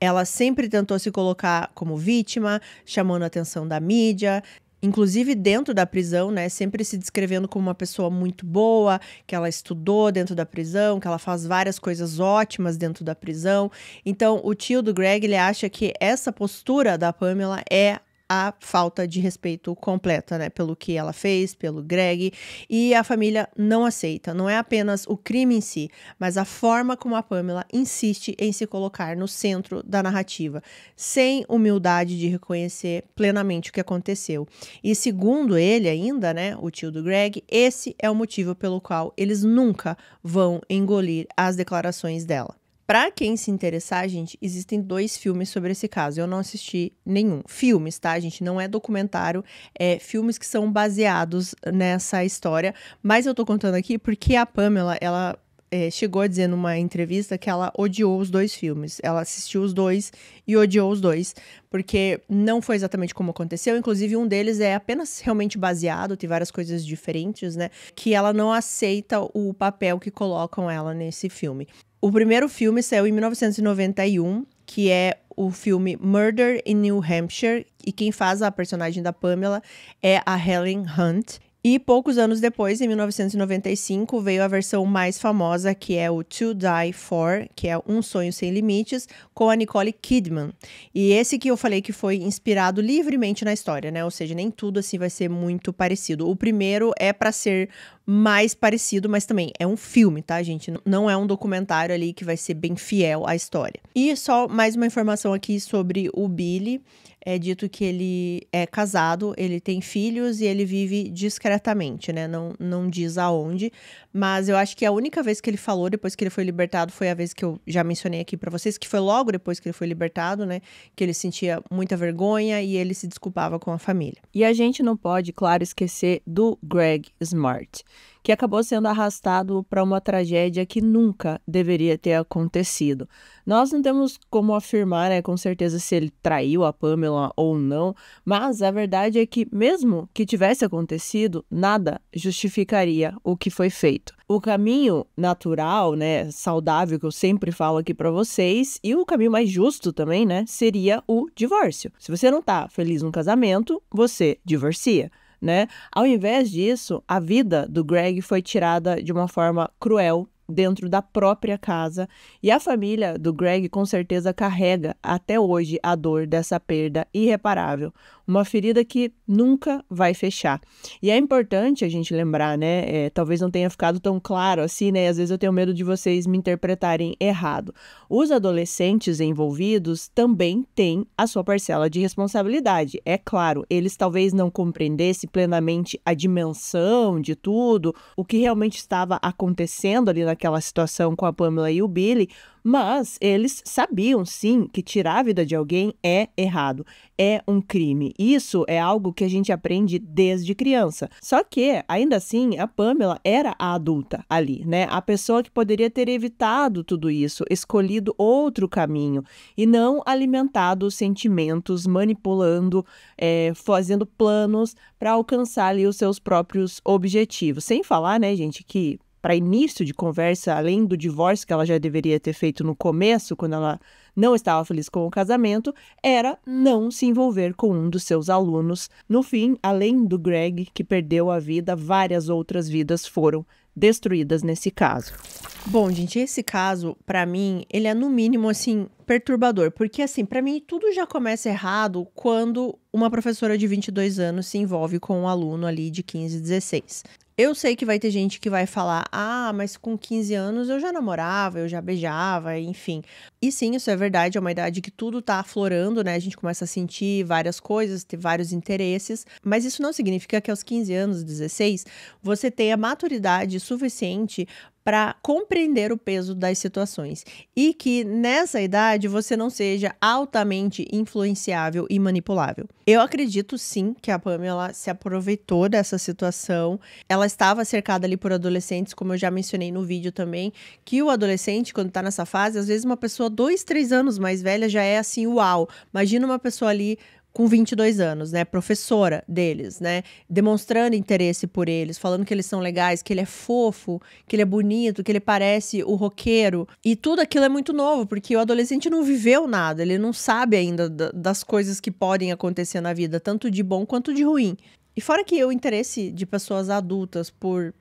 Ela sempre tentou se colocar como vítima, chamando a atenção da mídia, inclusive dentro da prisão, né, sempre se descrevendo como uma pessoa muito boa, que ela estudou dentro da prisão, que ela faz várias coisas ótimas dentro da prisão. Então, o tio do Greg, ele acha que essa postura da Pamela é a falta de respeito completa, né, pelo que ela fez, pelo Greg, e a família não aceita. Não é apenas o crime em si, mas a forma como a Pamela insiste em se colocar no centro da narrativa, sem humildade de reconhecer plenamente o que aconteceu. E segundo ele ainda, né, o tio do Greg, esse é o motivo pelo qual eles nunca vão engolir as declarações dela. Pra quem se interessar, gente, existem 2 filmes sobre esse caso. Eu não assisti nenhum. Filmes, tá, gente? Não é documentário. É filmes que são baseados nessa história. Mas eu tô contando aqui porque a Pamela, ela chegou a dizer numa entrevista que ela odiou os 2 filmes. Ela assistiu os 2 e odiou os 2, porque não foi exatamente como aconteceu. Inclusive, um deles é apenas realmente baseado, tem várias coisas diferentes, né? Que ela não aceita o papel que colocam ela nesse filme. O primeiro filme saiu em 1991, que é o filme Murder in New Hampshire, e quem faz a personagem da Pamela é a Helen Hunt. E poucos anos depois, em 1995, veio a versão mais famosa, que é o To Die For, que é Um Sonho Sem Limites, com a Nicole Kidman. E esse que eu falei que foi inspirado livremente na história, né? Ou seja, nem tudo assim vai ser muito parecido. O primeiro é para ser mais parecido, mas também é um filme, tá, gente? Não é um documentário ali que vai ser bem fiel à história. E só mais uma informação aqui sobre o Billy. é dito que ele é casado, ele tem filhos e ele vive discretamente, né? Não diz aonde, mas eu acho que a única vez que ele falou depois que ele foi libertado foi a vez que eu já mencionei aqui pra vocês, que foi logo depois que ele foi libertado, né? Que ele sentia muita vergonha e ele se desculpava com a família. E a gente não pode, claro, esquecer do Greg Smart, que acabou sendo arrastado para uma tragédia que nunca deveria ter acontecido. Nós não temos como afirmar, né, com certeza se ele traiu a Pamela ou não, mas a verdade é que mesmo que tivesse acontecido, nada justificaria o que foi feito. O caminho natural, né, saudável que eu sempre falo aqui para vocês, e o caminho mais justo também, né, seria o divórcio. Se você não tá feliz no casamento, você divorcia, né? Ao invés disso, a vida do Greg foi tirada de uma forma cruel dentro da própria casa, e a família do Greg com certeza carrega até hoje a dor dessa perda irreparável, uma ferida que nunca vai fechar. E é importante a gente lembrar, né, talvez não tenha ficado tão claro assim, né, às vezes eu tenho medo de vocês me interpretarem errado. Os adolescentes envolvidos também têm a sua parcela de responsabilidade. É claro, eles talvez não compreendessem plenamente a dimensão de tudo, o que realmente estava acontecendo ali naquela situação com a Pamela e o Billy, mas eles sabiam sim que tirar a vida de alguém é errado, é um crime. Isso é algo que a gente aprende desde criança. Só que, ainda assim, a Pamela era a adulta ali, né? A pessoa que poderia ter evitado tudo isso, escolhido outro caminho e não alimentado os sentimentos, manipulando, fazendo planos para alcançar ali os seus próprios objetivos. Sem falar, né, gente, que para início de conversa, além do divórcio que ela já deveria ter feito no começo, quando ela não estava feliz com o casamento, era não se envolver com um dos seus alunos. No fim, além do Greg, que perdeu a vida, várias outras vidas foram destruídas nesse caso. Bom, gente, esse caso, pra mim, ele é no mínimo, assim, perturbador. Porque, assim, pra mim, tudo já começa errado quando uma professora de 22 anos se envolve com um aluno ali de 15, 16. Eu sei que vai ter gente que vai falar, mas com 15 anos eu já namorava, eu já beijava, enfim. E sim, isso é verdade, é uma idade que tudo tá aflorando, né? A gente começa a sentir várias coisas, ter vários interesses, mas isso não significa que aos 15 anos, 16, você tenha maturidade suficiente para compreender o peso das situações e que nessa idade você não seja altamente influenciável e manipulável. Eu acredito sim que a Pamela se aproveitou dessa situação. Ela estava cercada ali por adolescentes, como eu já mencionei no vídeo também, que o adolescente, quando tá nessa fase, às vezes uma pessoa 2, 3 anos mais velha já é assim, uau. Imagina uma pessoa ali com 22 anos, né, professora deles, né, demonstrando interesse por eles, falando que eles são legais, que ele é fofo, que ele é bonito, que ele parece o roqueiro, e tudo aquilo é muito novo, porque o adolescente não viveu nada, ele não sabe ainda das coisas que podem acontecer na vida, tanto de bom quanto de ruim. E fora que o interesse de pessoas adultas por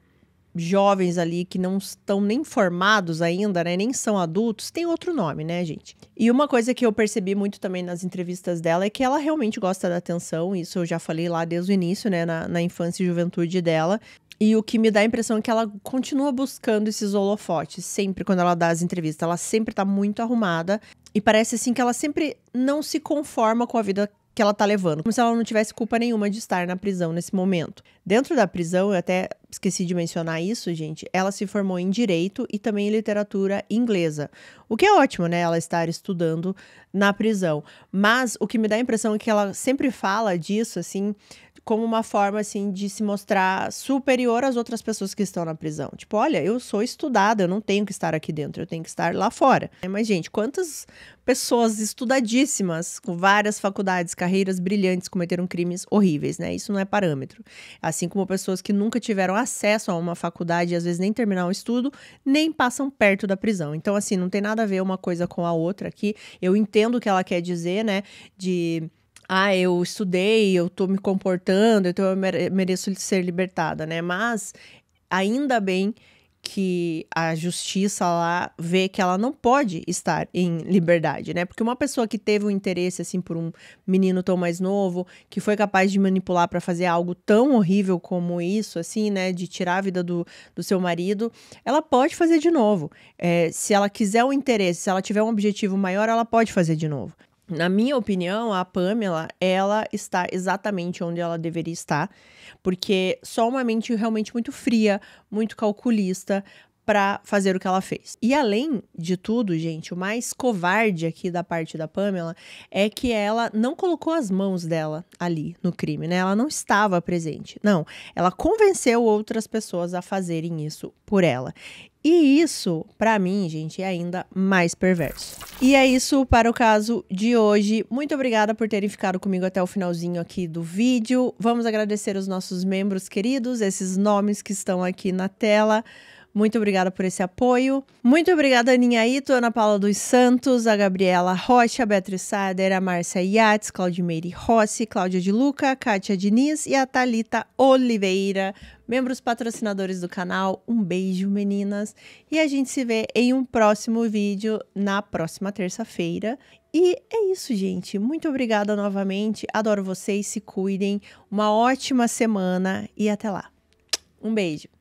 jovens ali que não estão nem formados ainda, né, nem são adultos, tem outro nome, né, gente? E uma coisa que eu percebi muito também nas entrevistas dela é que ela realmente gosta da atenção, isso eu já falei lá desde o início, né, na infância e juventude dela. E o que me dá a impressão é que ela continua buscando esses holofotes, sempre quando ela dá as entrevistas, ela sempre tá muito arrumada e parece assim que ela sempre não se conforma com a vida que ela tá levando, como se ela não tivesse culpa nenhuma de estar na prisão nesse momento. Dentro da prisão, eu até esqueci de mencionar isso, gente, ela se formou em Direito e também em Literatura Inglesa, o que é ótimo, né, ela estar estudando na prisão, mas o que me dá a impressão é que ela sempre fala disso, assim, como uma forma, assim, de se mostrar superior às outras pessoas que estão na prisão. Tipo, olha, eu sou estudada, eu não tenho que estar aqui dentro, eu tenho que estar lá fora. Mas, gente, quantas pessoas estudadíssimas, com várias faculdades, carreiras brilhantes, cometeram crimes horríveis, né? Isso não é parâmetro. Assim como pessoas que nunca tiveram acesso a uma faculdade, às vezes nem terminar o estudo, nem passam perto da prisão. Então, assim, não tem nada a ver uma coisa com a outra aqui. Eu entendo o que ela quer dizer, né? Eu estudei, eu tô me comportando, então eu mereço ser libertada, né? Mas ainda bem que a justiça lá vê que ela não pode estar em liberdade, né? Porque uma pessoa que teve um interesse, assim, por um menino tão mais novo, que foi capaz de manipular para fazer algo tão horrível como isso, assim, né? De tirar a vida do seu marido, ela pode fazer de novo. Se ela quiser um interesse, se ela tiver um objetivo maior, ela pode fazer de novo. Na minha opinião, a Pamela, ela está exatamente onde ela deveria estar, porque só uma mente realmente muito fria, muito calculista para fazer o que ela fez. E além de tudo, gente, o mais covarde aqui da parte da Pamela é que ela não colocou as mãos dela ali no crime, né? Ela não estava presente. Não, ela convenceu outras pessoas a fazerem isso por ela. E isso, pra mim, gente, é ainda mais perverso. E é isso para o caso de hoje. Muito obrigada por terem ficado comigo até o finalzinho aqui do vídeo. Vamos agradecer os nossos membros queridos, esses nomes que estão aqui na tela. Muito obrigada por esse apoio. Muito obrigada, Aninha Ito, Ana Paula dos Santos, a Gabriela Rocha, a Beatriz Sader, a Márcia Yates, Claudimeire Rossi, Cláudia de Luca, Kátia Diniz e a Thalita Oliveira, membros patrocinadores do canal. Um beijo, meninas. E a gente se vê em um próximo vídeo na próxima terça-feira. E é isso, gente. Muito obrigada novamente. Adoro vocês. Se cuidem. Uma ótima semana e até lá. Um beijo.